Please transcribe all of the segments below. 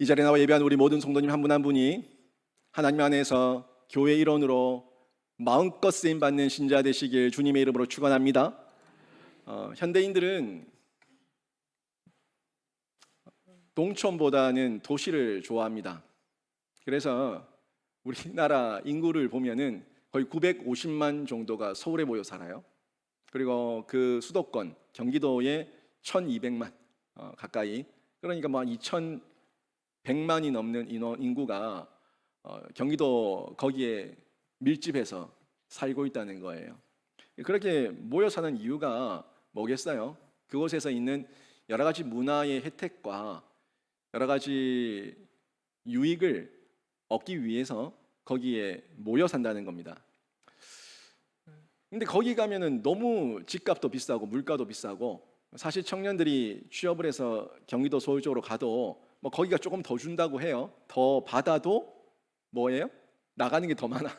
이 자리에 나와 예배하는 우리 모든 성도님 한 분 한 분이 하나님 안에서 교회 일원으로 마음껏 쓰임 받는 신자 되시길 주님의 이름으로 축원합니다. 현대인들은 농촌보다는 도시를 좋아합니다. 그래서 우리나라 인구를 보면은 거의 950만 정도가 서울에 모여 살아요. 그리고 그 수도권 경기도에 1200만 가까이, 그러니까 뭐 2100만이 넘는 인구가 경기도 거기에 밀집해서 살고 있다는 거예요. 그렇게 모여 사는 이유가 뭐겠어요? 그곳에서 있는 여러 가지 문화의 혜택과 여러 가지 유익을 얻기 위해서 거기에 모여 산다는 겁니다. 근데 거기 가면은 너무 집값도 비싸고 물가도 비싸고, 사실 청년들이 취업을 해서 경기도 서울 쪽으로 가도 뭐 거기가 조금 더 준다고 해요. 더 받아도 뭐예요? 나가는 게 더 많아.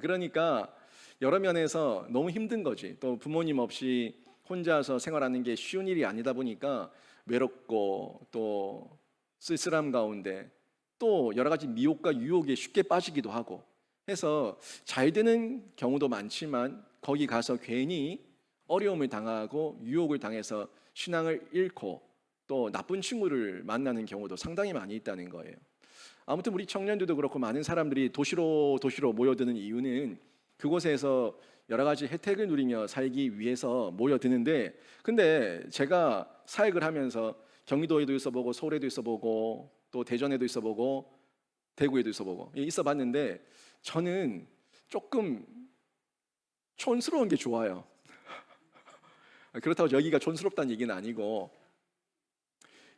그러니까 여러 면에서 너무 힘든 거지. 또 부모님 없이 혼자서 생활하는 게 쉬운 일이 아니다 보니까 외롭고 또 쓸쓸함 가운데 또 여러 가지 미혹과 유혹에 쉽게 빠지기도 하고 해서 잘 되는 경우도 많지만 거기 가서 괜히 어려움을 당하고 유혹을 당해서 신앙을 잃고 또 나쁜 친구를 만나는 경우도 상당히 많이 있다는 거예요. 아무튼 우리 청년들도 그렇고 많은 사람들이 도시로 모여드는 이유는 그곳에서 여러 가지 혜택을 누리며 살기 위해서 모여드는데, 근데 제가 사역을 하면서 경기도에도 있어보고 서울에도 있어보고 또 대전에도 있어보고 대구에도 있어봤는데 저는 조금 촌스러운 게 좋아요. 그렇다고 여기가 촌스럽다는 얘기는 아니고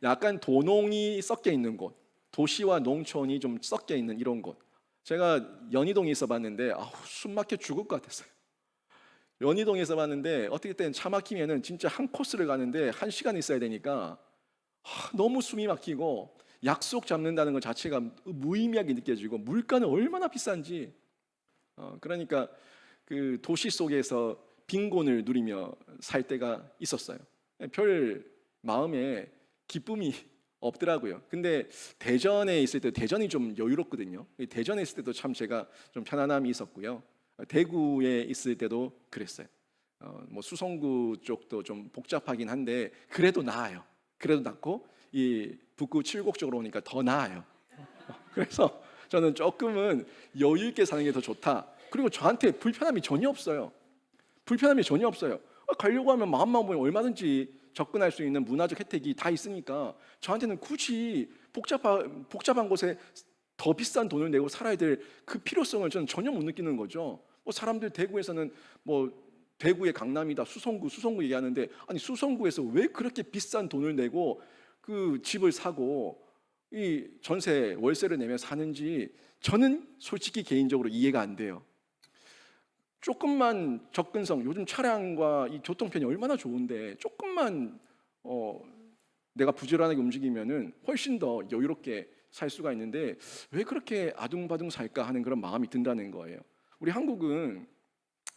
약간 도농이 섞여 있는 곳, 도시와 농촌이 좀 섞여 있는 이런 곳. 제가 연희동에 있어봤는데 숨 막혀 죽을 것 같았어요. 연희동에 있어봤는데 어떻게 때는 차 막히면은 진짜 한 코스를 가는데 1시간 있어야 되니까 너무 숨이 막히고 약속 잡는다는 것 자체가 무의미하게 느껴지고 물가는 얼마나 비싼지. 그러니까 그 도시 속에서 빈곤을 누리며 살 때가 있었어요. 별 마음에 기쁨이 없더라고요. 근데 대전에 있을 때 대전이 좀 여유롭거든요. 대전에 있을 때도 참 제가 좀 편안함이 있었고요. 대구에 있을 때도 그랬어요. 뭐 수성구 쪽도 좀 복잡하긴 한데 그래도 나아요. 그래도 낫고 이 북구 칠곡 쪽으로 오니까 더 나아요. 그래서 저는 조금은 여유 있게 사는 게 더 좋다. 그리고 저한테 불편함이 전혀 없어요. 가려고 하면 마음만 보면 얼마든지 접근할 수 있는 문화적 혜택이 다 있으니까 저한테는 굳이 복잡한 곳에 더 비싼 돈을 내고 살아야 될 그 필요성을 저는 전혀 못 느끼는 거죠. 뭐 사람들 대구에서는 뭐 대구의 강남이다, 수성구 얘기하는데, 아니 수성구에서 왜 그렇게 비싼 돈을 내고 그 집을 사고 이 전세 월세를 내며 사는지 저는 솔직히 개인적으로 이해가 안 돼요. 조금만 접근성, 요즘 차량과 이 교통편이 얼마나 좋은데 조금만 내가 부지런하게 움직이면은 훨씬 더 여유롭게 살 수가 있는데 왜 그렇게 아둥바둥 살까 하는 그런 마음이 든다는 거예요. 우리 한국은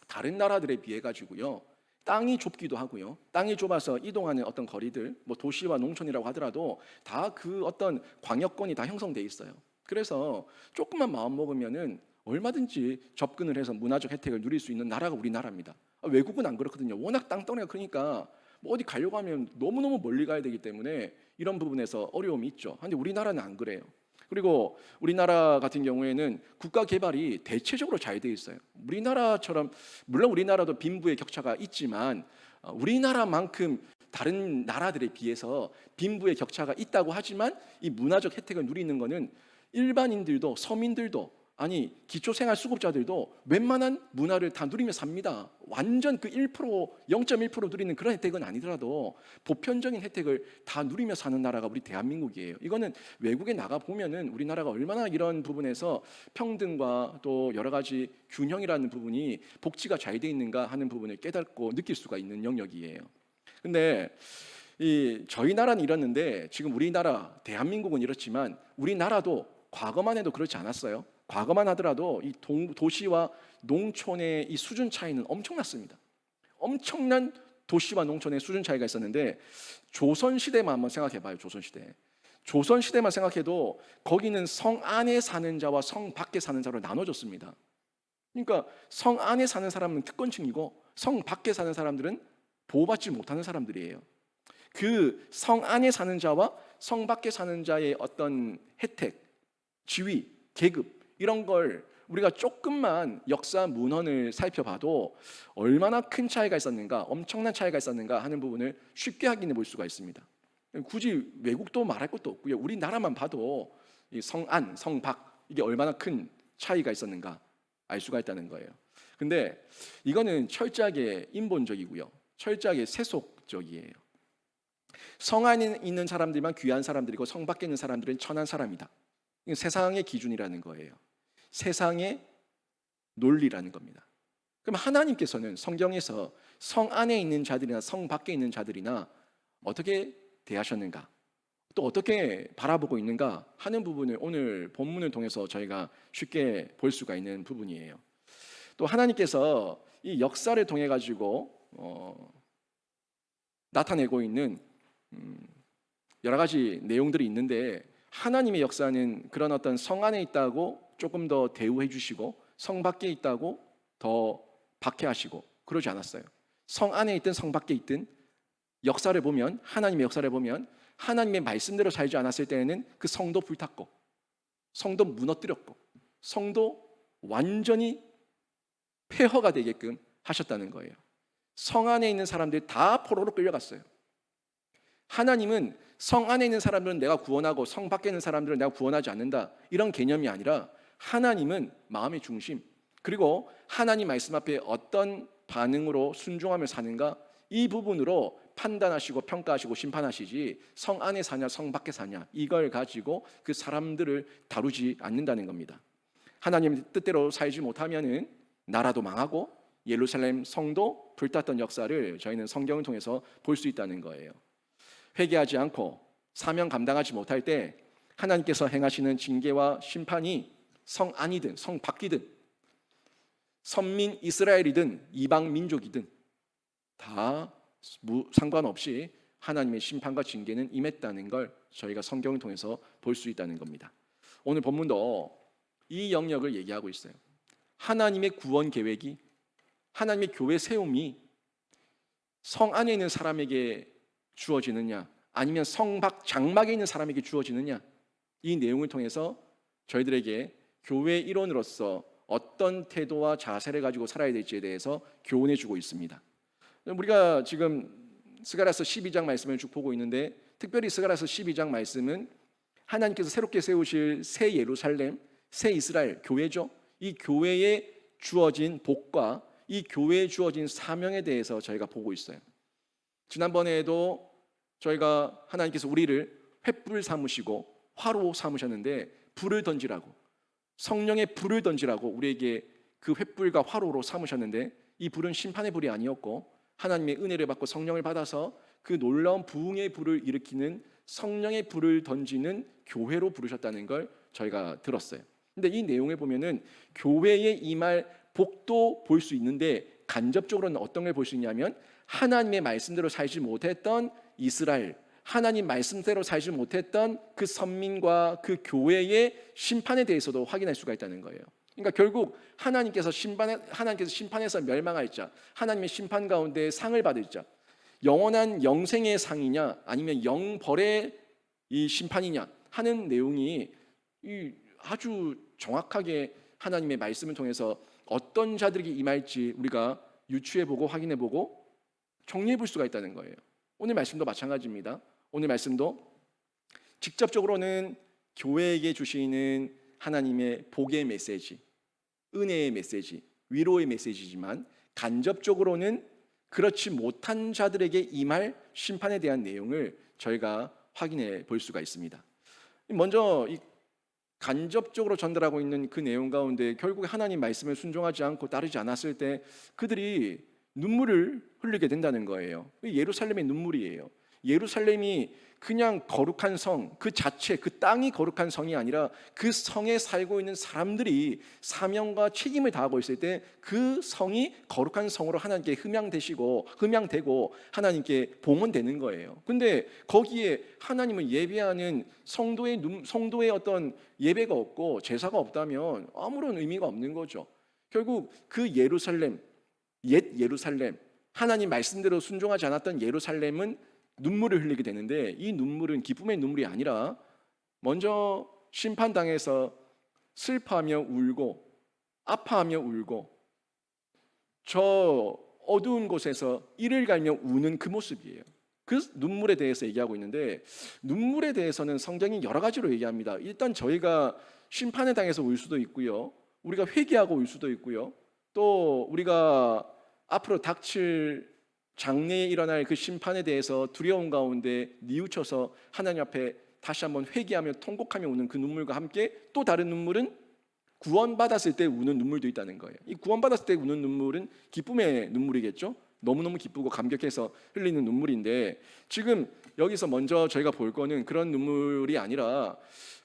다른 나라들에 비해 가지고요, 땅이 좁기도 하고요, 땅이 좁아서 이동하는 어떤 거리들, 뭐 도시와 농촌이라고 하더라도 다 그 어떤 광역권이 다 형성돼 있어요. 그래서 조금만 마음 먹으면은 얼마든지 접근을 해서 문화적 혜택을 누릴 수 있는 나라가 우리나라입니다. 외국은 안 그렇거든요. 워낙 땅덩어리가 크니까 뭐 어디 가려고 하면 너무너무 멀리 가야 되기 때문에 이런 부분에서 어려움이 있죠. 근데 우리나라는 안 그래요. 그리고 우리나라 같은 경우에는 국가 개발이 대체적으로 잘 돼 있어요. 우리나라처럼, 물론 우리나라도 빈부의 격차가 있지만 우리나라만큼 다른 나라들에 비해서 빈부의 격차가 있다고 하지만 이 문화적 혜택을 누리는 것은 일반인들도 서민들도, 아니 기초생활수급자들도 웬만한 문화를 다 누리며 삽니다. 완전 그 1%, 0.1% 누리는 그런 혜택은 아니더라도 보편적인 혜택을 다 누리며 사는 나라가 우리 대한민국이에요. 이거는 외국에 나가 보면은 우리나라가 얼마나 이런 부분에서 평등과 또 여러 가지 균형이라는 부분이, 복지가 잘 돼 있는가 하는 부분을 깨닫고 느낄 수가 있는 영역이에요. 근데 저희 나라는 이렇는데 지금 우리나라 대한민국은 이렇지만 우리나라도 과거만 해도 그렇지 않았어요. 과거만 하더라도 이 도시와 농촌의 이 수준 차이는 엄청났습니다. 엄청난 도시와 농촌의 수준 차이가 있었는데 조선 시대만 한번 생각해 봐요. 조선 시대. 조선 시대만 생각해도 거기는 성 안에 사는 자와 성 밖에 사는 자로 나눠졌습니다. 그러니까 성 안에 사는 사람은 특권층이고 성 밖에 사는 사람들은 보호받지 못하는 사람들이에요. 그 성 안에 사는 자와 성 밖에 사는 자의 어떤 혜택, 지위, 계급 이런 걸 우리가 조금만 역사 문헌을 살펴봐도 얼마나 큰 차이가 있었는가, 엄청난 차이가 있었는가 하는 부분을 쉽게 확인해 볼 수가 있습니다. 굳이 외국도 말할 것도 없고요. 우리나라만 봐도 이 성안, 성박 이게 얼마나 큰 차이가 있었는가 알 수가 있다는 거예요. 근데 이거는 철저하게 인본적이고요. 철저하게 세속적이에요. 성 안에 있는 사람들만 귀한 사람들이고 성 밖에 있는 사람들은 천한 사람이다. 이건 세상의 기준이라는 거예요. 세상의 논리라는 겁니다. 그럼 하나님께서는 성경에서 성 안에 있는 자들이나 성 밖에 있는 자들이나 어떻게 대하셨는가, 또 어떻게 바라보고 있는가 하는 부분을 오늘 본문을 통해서 저희가 쉽게 볼 수가 있는 부분이에요. 또 하나님께서 이 역사를 통해 가지고 나타내고 있는 여러 가지 내용들이 있는데, 하나님의 역사는 그런 어떤 성 안에 있다고 조금 더 대우해 주시고 성 밖에 있다고 더 박해하시고 그러지 않았어요. 성 안에 있든 성 밖에 있든 역사를 보면, 하나님의 역사를 보면 하나님의 말씀대로 살지 않았을 때에는 그 성도 불탔고 성도 무너뜨렸고 성도 완전히 폐허가 되게끔 하셨다는 거예요. 성 안에 있는 사람들이 다 포로로 끌려갔어요. 하나님은 성 안에 있는 사람들은 내가 구원하고 성 밖에 있는 사람들은 내가 구원하지 않는다, 이런 개념이 아니라 하나님은 마음의 중심, 그리고 하나님 말씀 앞에 어떤 반응으로 순종하며 사는가, 이 부분으로 판단하시고 평가하시고 심판하시지 성 안에 사냐 성 밖에 사냐 이걸 가지고 그 사람들을 다루지 않는다는 겁니다. 하나님의 뜻대로 살지 못하면은 나라도 망하고 예루살렘 성도 불탔던 역사를 저희는 성경을 통해서 볼 수 있다는 거예요. 회개하지 않고 사명 감당하지 못할 때 하나님께서 행하시는 징계와 심판이 성 안이든 성 밖이든 선민 이스라엘이든 이방 민족이든 다 상관없이 하나님의 심판과 징계는 임했다는 걸 저희가 성경을 통해서 볼 수 있다는 겁니다. 오늘 본문도 이 영역을 얘기하고 있어요. 하나님의 구원 계획이, 하나님의 교회 세움이 성 안에 있는 사람에게 주어지느냐 아니면 성 밖 장막에 있는 사람에게 주어지느냐, 이 내용을 통해서 저희들에게 교회 일원으로서 어떤 태도와 자세를 가지고 살아야 될지에 대해서 교훈해 주고 있습니다. 우리가 지금 스가랴서 12장 말씀을 쭉 보고 있는데, 특별히 스가랴서 12장 말씀은 하나님께서 새롭게 세우실 새 예루살렘, 새 이스라엘 교회죠. 이 교회에 주어진 복과 이 교회에 주어진 사명에 대해서 저희가 보고 있어요. 지난번에도 저희가 하나님께서 우리를 횃불 삼으시고 화로 삼으셨는데, 불을 던지라고, 성령의 불을 던지라고 우리에게 그 횃불과 화로로 삼으셨는데, 이 불은 심판의 불이 아니었고 하나님의 은혜를 받고 성령을 받아서 그 놀라운 부흥의 불을 일으키는 성령의 불을 던지는 교회로 부르셨다는 걸 저희가 들었어요. 근데 이 내용을 보면은 교회에 임할 복도 볼 수 있는데, 간접적으로는 어떤 걸 볼 수 있냐면 하나님의 말씀대로 살지 못했던 이스라엘, 하나님 말씀대로 살지 못했던 그 선민과 그 교회의 심판에 대해서도 확인할 수가 있다는 거예요. 그러니까 결국 하나님께서 심판해서 멸망할 자, 하나님의 심판 가운데 상을 받을 자, 영원한 영생의 상이냐 아니면 영벌의 이 심판이냐 하는 내용이 아주 정확하게 하나님의 말씀을 통해서 어떤 자들에게 임할지 우리가 유추해보고 확인해보고 정리해볼 수가 있다는 거예요. 오늘 말씀도 마찬가지입니다. 오늘 말씀도 직접적으로는 교회에게 주시는 하나님의 복의 메시지, 은혜의 메시지, 위로의 메시지지만 간접적으로는 그렇지 못한 자들에게 임할 심판에 대한 내용을 저희가 확인해 볼 수가 있습니다. 먼저 이 간접적으로 전달하고 있는 그 내용 가운데 결국 하나님 말씀을 순종하지 않고 따르지 않았을 때 그들이 눈물을 흘리게 된다는 거예요. 예루살렘의 눈물이에요. 예루살렘이 그냥 거룩한 성, 그 자체, 그 땅이 거룩한 성이 아니라 그 성에 살고 있는 사람들이 사명과 책임을 다하고 있을 때 그 성이 거룩한 성으로 하나님께 흠양되고 하나님께 봉헌되는 거예요. 근데 거기에 하나님을 예배하는 성도의 어떤 예배가 없고 제사가 없다면 아무런 의미가 없는 거죠. 결국 그 예루살렘, 옛 예루살렘, 하나님 말씀대로 순종하지 않았던 예루살렘은 눈물을 흘리게 되는데, 이 눈물은 기쁨의 눈물이 아니라 먼저 심판당해서 슬퍼하며 울고 아파하며 울고 저 어두운 곳에서 이를 갈며 우는 그 모습이에요. 그 눈물에 대해서 얘기하고 있는데, 눈물에 대해서는 성경이 여러 가지로 얘기합니다. 일단 저희가 심판에 당해서 울 수도 있고요, 우리가 회개하고 울 수도 있고요, 또 우리가 앞으로 닥칠 장래에 일어날 그 심판에 대해서 두려움 가운데 뉘우쳐서 하나님 앞에 다시 한번 회개하며 통곡하며 우는 그 눈물과 함께 또 다른 눈물은 구원받았을 때 우는 눈물도 있다는 거예요. 이 구원받았을 때 우는 눈물은 기쁨의 눈물이겠죠. 너무너무 기쁘고 감격해서 흘리는 눈물인데, 지금 여기서 먼저 저희가 볼 거는 그런 눈물이 아니라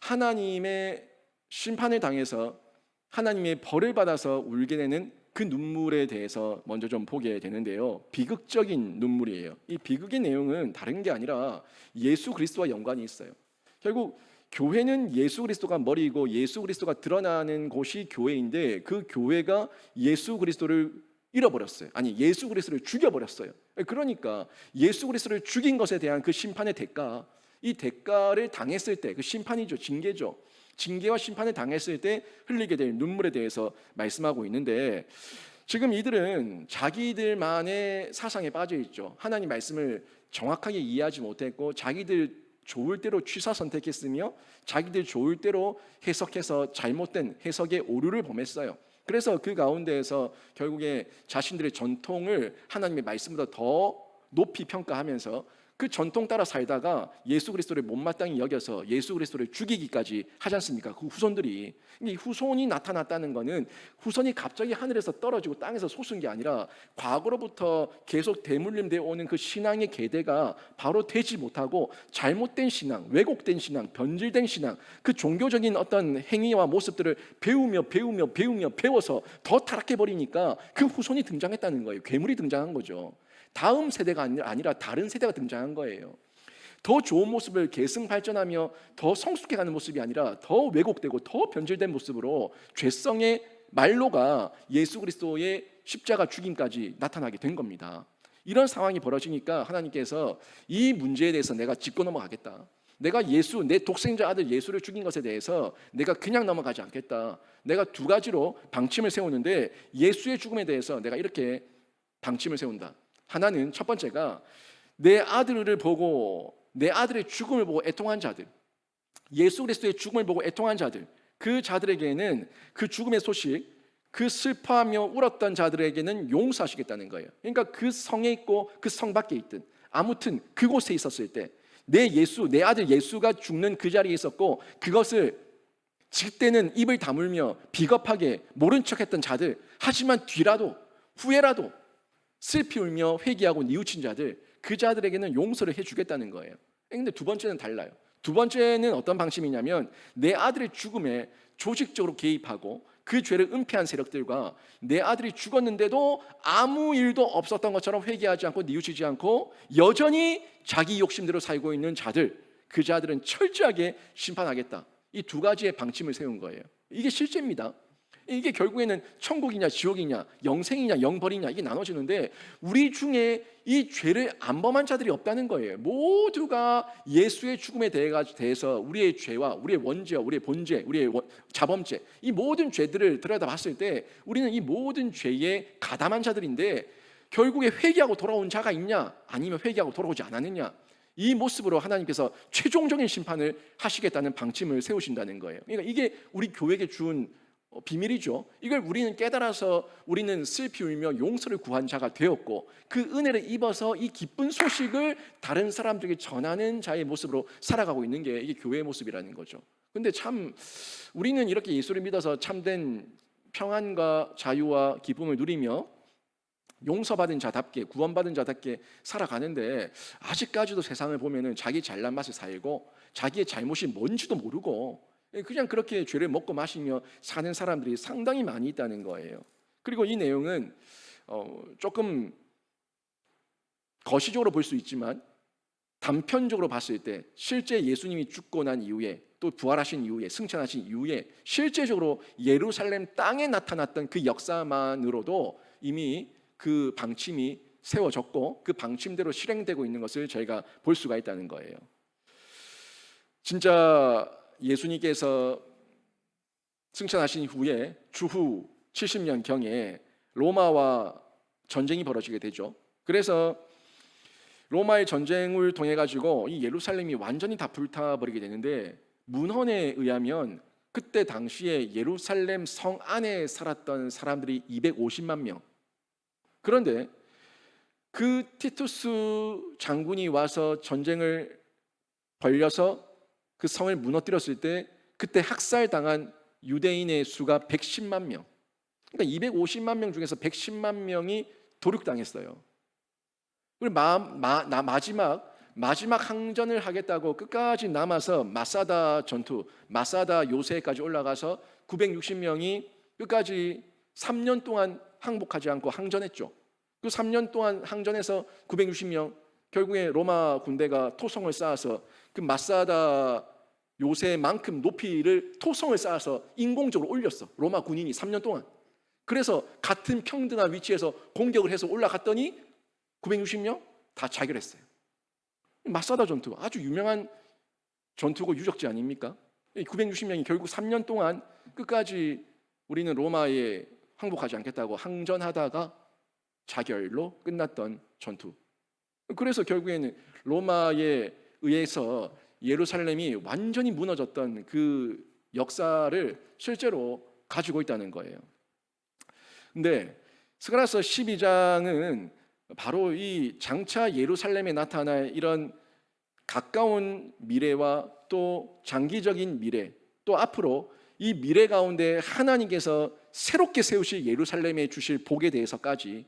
하나님의 심판을 당해서 하나님의 벌을 받아서 울게 되는 그 눈물에 대해서 먼저 좀 보게 되는데요, 비극적인 눈물이에요. 이 비극의 내용은 다른 게 아니라 예수 그리스도와 연관이 있어요. 결국 교회는 예수 그리스도가 머리이고 예수 그리스도가 드러나는 곳이 교회인데, 그 교회가 예수 그리스도를 잃어버렸어요. 아니, 예수 그리스도를 죽여버렸어요. 그러니까 예수 그리스도를 죽인 것에 대한 그 심판의 대가, 이 대가를 당했을 때, 그 심판이죠, 징계죠, 징계와 심판을 당했을 때 흘리게 될 눈물에 대해서 말씀하고 있는데, 지금 이들은 자기들만의 사상에 빠져 있죠. 하나님 말씀을 정확하게 이해하지 못했고 자기들 좋을 대로 취사 선택했으며 자기들 좋을 대로 해석해서 잘못된 해석의 오류를 범했어요. 그래서 그 가운데에서 결국에 자신들의 전통을 하나님의 말씀보다 더 높이 평가하면서 그 전통 따라 살다가 예수 그리스도를 못마땅히 여겨서 예수 그리스도를 죽이기까지 하지 않습니까? 그 후손들이. 이 후손이 나타났다는 것은 후손이 갑자기 하늘에서 떨어지고 땅에서 솟은 게 아니라 과거로부터 계속 대물림되어 오는 그 신앙의 계대가 바로 되지 못하고 잘못된 신앙, 왜곡된 신앙, 변질된 신앙, 그 종교적인 어떤 행위와 모습들을 배워서 더 타락해버리니까 그 후손이 등장했다는 거예요. 괴물이 등장한 거죠. 다음 세대가 아니라 다른 세대가 등장한 거예요. 더 좋은 모습을 계승 발전하며 더 성숙해가는 모습이 아니라 더 왜곡되고 더 변질된 모습으로 죄성의 말로가 예수 그리스도의 십자가 죽임까지 나타나게 된 겁니다. 이런 상황이 벌어지니까 하나님께서 이 문제에 대해서 내가 짚고 넘어가겠다, 내가 내 독생자 아들 예수를 죽인 것에 대해서 내가 그냥 넘어가지 않겠다, 내가 두 가지로 방침을 세우는데 예수의 죽음에 대해서 내가 이렇게 방침을 세운다. 하나는, 첫 번째가 내 아들을 보고, 내 아들의 죽음을 보고 애통한 자들, 예수 그리스도의 죽음을 보고 애통한 자들, 그 자들에게는 그 죽음의 소식, 그 슬퍼하며 울었던 자들에게는 용서하시겠다는 거예요. 그러니까 그 성에 있고 그 성 밖에 있든 아무튼 그곳에 있었을 때 내 아들 예수가 죽는 그 자리에 있었고 그것을 직때는 입을 다물며 비겁하게 모른 척했던 자들, 하지만 뒤라도 후에라도 슬피 울며 회개하고 뉘우친 자들, 그 자들에게는 용서를 해주겠다는 거예요. 그런데 두 번째는 달라요. 두 번째는 어떤 방식이냐면 내 아들의 죽음에 조직적으로 개입하고 그 죄를 은폐한 세력들과 내 아들이 죽었는데도 아무 일도 없었던 것처럼 회개하지 않고 뉘우치지 않고 여전히 자기 욕심대로 살고 있는 자들, 그 자들은 철저하게 심판하겠다. 이 두 가지의 방침을 세운 거예요. 이게 실제입니다. 이게 결국에는 천국이냐 지옥이냐 영생이냐 영벌이냐 이게 나눠지는데, 우리 중에 이 죄를 안 범한 자들이 없다는 거예요. 모두가 예수의 죽음에 대해서 우리의 죄와 우리의 원죄와 우리의 본죄, 우리의 자범죄, 이 모든 죄들을 들여다봤을 때 우리는 이 모든 죄에 가담한 자들인데, 결국에 회개하고 돌아온 자가 있냐 아니면 회개하고 돌아오지 않았느냐, 이 모습으로 하나님께서 최종적인 심판을 하시겠다는 방침을 세우신다는 거예요. 그러니까 이게 우리 교회에게 준 비밀이죠. 이걸 우리는 깨달아서 우리는 슬피 울며 용서를 구한 자가 되었고, 그 은혜를 입어서 이 기쁜 소식을 다른 사람들에게 전하는 자의 모습으로 살아가고 있는 게 이게 교회의 모습이라는 거죠. 근데 참 우리는 이렇게 예수를 믿어서 참된 평안과 자유와 기쁨을 누리며 용서받은 자답게, 구원받은 자답게 살아가는데 아직까지도 세상을 보면은 자기 잘난 맛에 살고 자기의 잘못이 뭔지도 모르고 그냥 그렇게 죄를 먹고 마시며 사는 사람들이 상당히 많이 있다는 거예요. 그리고 이 내용은 조금 거시적으로 볼 수 있지만 단편적으로 봤을 때 실제 예수님이 죽고 난 이후에 또 부활하신 이후에 승천하신 이후에 실제적으로 예루살렘 땅에 나타났던 그 역사만으로도 이미 그 방침이 세워졌고 그 방침대로 실행되고 있는 것을 저희가 볼 수가 있다는 거예요. 진짜 예수님께서 승천하신 후에 주후 70년경에 로마와 전쟁이 벌어지게 되죠. 그래서 로마의 전쟁을 통해 가지고 이 예루살렘이 완전히 다 불타버리게 되는데 문헌에 의하면 그때 당시에 예루살렘 성 안에 살았던 사람들이 250만 명. 그런데 그 티투스 장군이 와서 전쟁을 벌여서 그 성을 무너뜨렸을 때 그때 학살당한 유대인의 수가 110만 명. 그러니까 250만 명 중에서 110만 명이 도륙당했어요. 그리고 마지막 항전을 하겠다고 끝까지 남아서 마사다 전투, 마사다 요새까지 올라가서 960명이 끝까지 3년 동안 항복하지 않고 항전했죠. 그 3년 동안 항전해서 960명 결국에 로마 군대가 토성을 쌓아서 그 마사다 요새만큼 높이를 토성을 쌓아서 인공적으로 올렸어. 로마 군인이 3년 동안. 그래서 같은 평등한 위치에서 공격을 해서 올라갔더니 960명 다 자결했어요. 마사다 전투 아주 유명한 전투고 유적지 아닙니까? 960명이 결국 3년 동안 끝까지 우리는 로마에 항복하지 않겠다고 항전하다가 자결로 끝났던 전투. 그래서 결국에는 로마에 의해서 예루살렘이 완전히 무너졌던 그 역사를 실제로 가지고 있다는 거예요. 근데 스가랴서 12장은 바로 이 장차 예루살렘에 나타날 이런 가까운 미래와 또 장기적인 미래, 또 앞으로 이 미래 가운데 하나님께서 새롭게 세우실 예루살렘에 주실 복에 대해서까지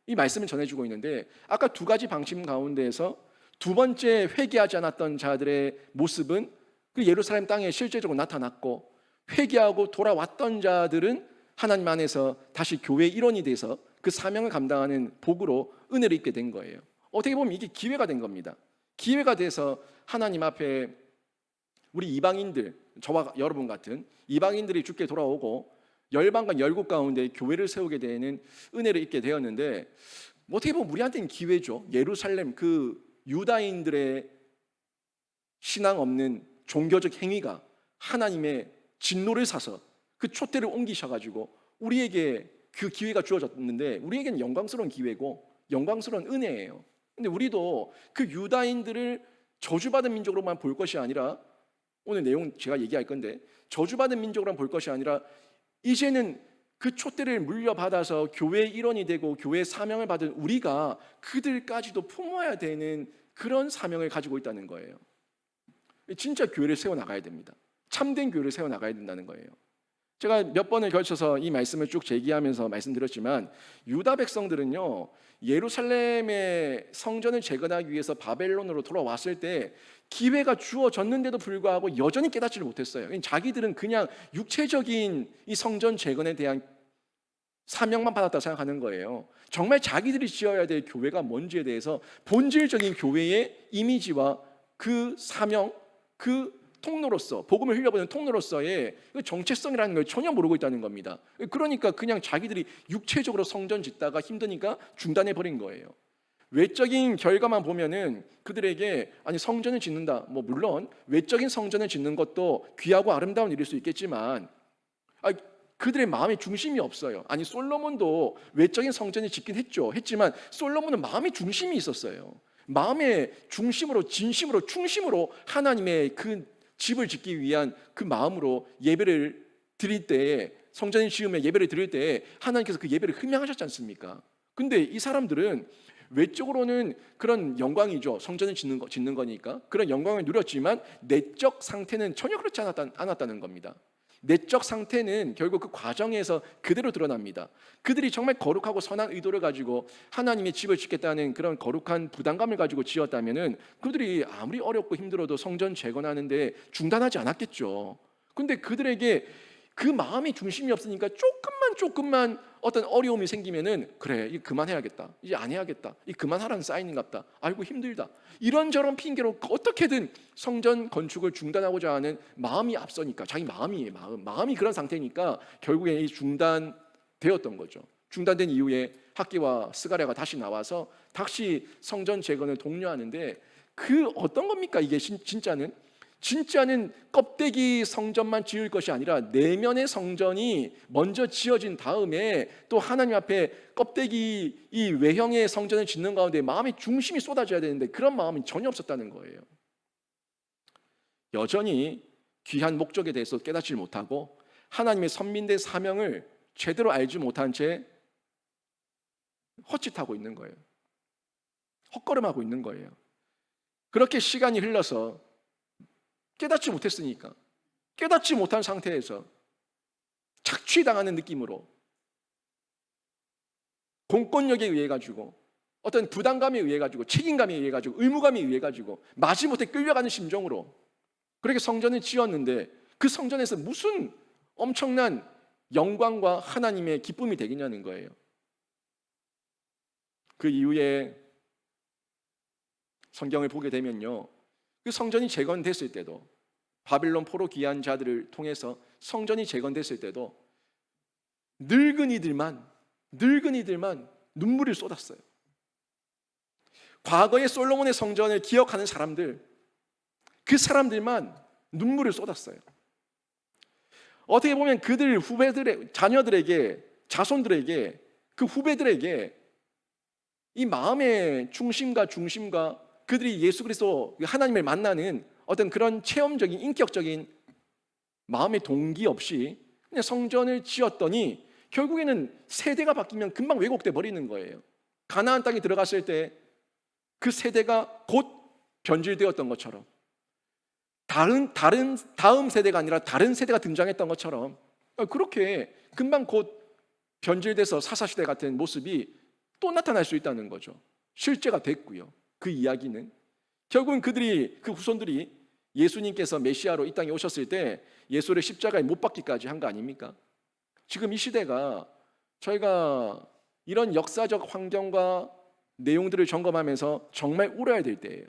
이 말씀을 전해주고 있는데, 아까 두 가지 방침 가운데에서 두 번째 회개하지 않았던 자들의 모습은 그 예루살렘 땅에 실제적으로 나타났고, 회개하고 돌아왔던 자들은 하나님 안에서 다시 교회의 일원이 돼서 그 사명을 감당하는 복으로 은혜를 입게 된 거예요. 어떻게 보면 이게 기회가 된 겁니다. 기회가 돼서 하나님 앞에 우리 이방인들, 저와 여러분 같은 이방인들이 주께 돌아오고 열방과 열국 가운데 교회를 세우게 되는 은혜를 입게 되었는데, 어떻게 보면 우리한테는 기회죠. 예루살렘 그 유다인들의 신앙 없는 종교적 행위가 하나님의 진노를 사서 그 촛대를 옮기셔가지고 우리에게 그 기회가 주어졌는데, 우리에게는 영광스러운 기회고 영광스러운 은혜예요. 근데 우리도 그 유다인들을 저주받은 민족으로만 볼 것이 아니라, 오늘 내용 제가 얘기할 건데, 저주받은 민족으로만 볼 것이 아니라 이제는 그 촛대를 물려받아서 교회의 일원이 되고 교회의 사명을 받은 우리가 그들까지도 품어야 되는 그런 사명을 가지고 있다는 거예요. 진짜 교회를 세워나가야 됩니다. 참된 교회를 세워나가야 된다는 거예요. 제가 몇 번을 걸쳐서 이 말씀을 쭉 제기하면서 말씀드렸지만, 유다 백성들은요, 예루살렘의 성전을 재건하기 위해서 바벨론으로 돌아왔을 때 기회가 주어졌는데도 불구하고 여전히 깨닫지를 못했어요. 자기들은 그냥 육체적인 이 성전 재건에 대한 사명만 받았다 생각하는 거예요. 정말 자기들이 지어야 될 교회가 뭔지에 대해서 본질적인 교회의 이미지와 그 사명, 그 통로로서, 복음을 흘려보내는 통로로서의 정체성이라는 걸 전혀 모르고 있다는 겁니다. 그러니까 그냥 자기들이 육체적으로 성전 짓다가 힘드니까 중단해 버린 거예요. 외적인 결과만 보면은 그들에게 아니 성전을 짓는다, 뭐 물론 외적인 성전을 짓는 것도 귀하고 아름다운 일일 수 있겠지만, 그들의 마음의 중심이 없어요. 아니 솔로몬도 외적인 성전을 짓긴 했지만 솔로몬은 마음의 중심이 있었어요. 마음의 중심으로, 진심으로, 충심으로 하나님의 그 집을 짓기 위한 그 마음으로 예배를 드릴 때에, 성전을 지으며 예배를 드릴 때에 하나님께서 그 예배를 흠양하셨지 않습니까? 근데 이 사람들은 외적으로는 그런 영광이죠. 성전을 짓는 거니까 그런 영광을 누렸지만 내적 상태는 전혀 그렇지 않았다는 겁니다. 내적 상태는 결국 그 과정에서 그대로 드러납니다. 그들이 정말 거룩하고 선한 의도를 가지고 하나님의 집을 짓겠다는 그런 거룩한 부담감을 가지고 지었다면은 그들이 아무리 어렵고 힘들어도 성전 재건하는데 중단하지 않았겠죠. 근데 그들에게 그 마음의 중심이 없으니까 조금만 어떤 어려움이 생기면은 그래, 이거 그만해야겠다, 이제 안 해야겠다, 이 그만하라는 사인인 같다, 아이고 힘들다, 이런저런 핑계로 어떻게든 성전 건축을 중단하고자 하는 마음이 앞서니까, 자기 마음이에요. 마음이 그런 상태니까 결국에 이 중단되었던 거죠. 중단된 이후에 학기와 스가랴가 다시 나와서 다시 성전 재건을 독려하는데, 그 어떤 겁니까? 이게 진짜는 껍데기 성전만 지을 것이 아니라 내면의 성전이 먼저 지어진 다음에 또 하나님 앞에 껍데기 이 외형의 성전을 짓는 가운데 마음의 중심이 쏟아져야 되는데 그런 마음이 전혀 없었다는 거예요. 여전히 귀한 목적에 대해서 깨닫지 못하고 하나님의 선민된 사명을 제대로 알지 못한 채 헛짓하고 있는 거예요. 헛걸음하고 있는 거예요. 그렇게 시간이 흘러서 깨닫지 못했으니까, 깨닫지 못한 상태에서 착취당하는 느낌으로 공권력에 의해 가지고, 어떤 부담감에 의해 가지고, 책임감에 의해 가지고, 의무감에 의해 가지고 마지못해 끌려가는 심정으로 그렇게 성전을 지었는데 그 성전에서 무슨 엄청난 영광과 하나님의 기쁨이 되겠냐는 거예요. 그 이후에 성경을 보게 되면요, 그 성전이 재건됐을 때도, 바빌론 포로 귀환 자들을 통해서 성전이 재건됐을 때도 늙은이들만 눈물을 쏟았어요. 과거의 솔로몬의 성전을 기억하는 사람들, 그 사람들만 눈물을 쏟았어요. 어떻게 보면 그들 후배들의 자녀들에게, 자손들에게, 그 후배들에게 이 마음의 중심과 그들이 예수 그리스도 하나님을 만나는 어떤 그런 체험적인 인격적인 마음의 동기 없이 그냥 성전을 지었더니 결국에는 세대가 바뀌면 금방 왜곡돼 버리는 거예요. 가나안 땅에 들어갔을 때 그 세대가 곧 변질되었던 것처럼, 다음 세대가 아니라 다른 세대가 등장했던 것처럼, 그렇게 금방 곧 변질돼서 사사시대 같은 모습이 또 나타날 수 있다는 거죠. 실제가 됐고요. 그 이야기는 결국은 그 후손들이 예수님께서 메시아로 이 땅에 오셨을 때 예수를 십자가에 못 박기까지 한 거 아닙니까? 지금 이 시대가 저희가 이런 역사적 환경과 내용들을 점검하면서 정말 울어야 될 때예요.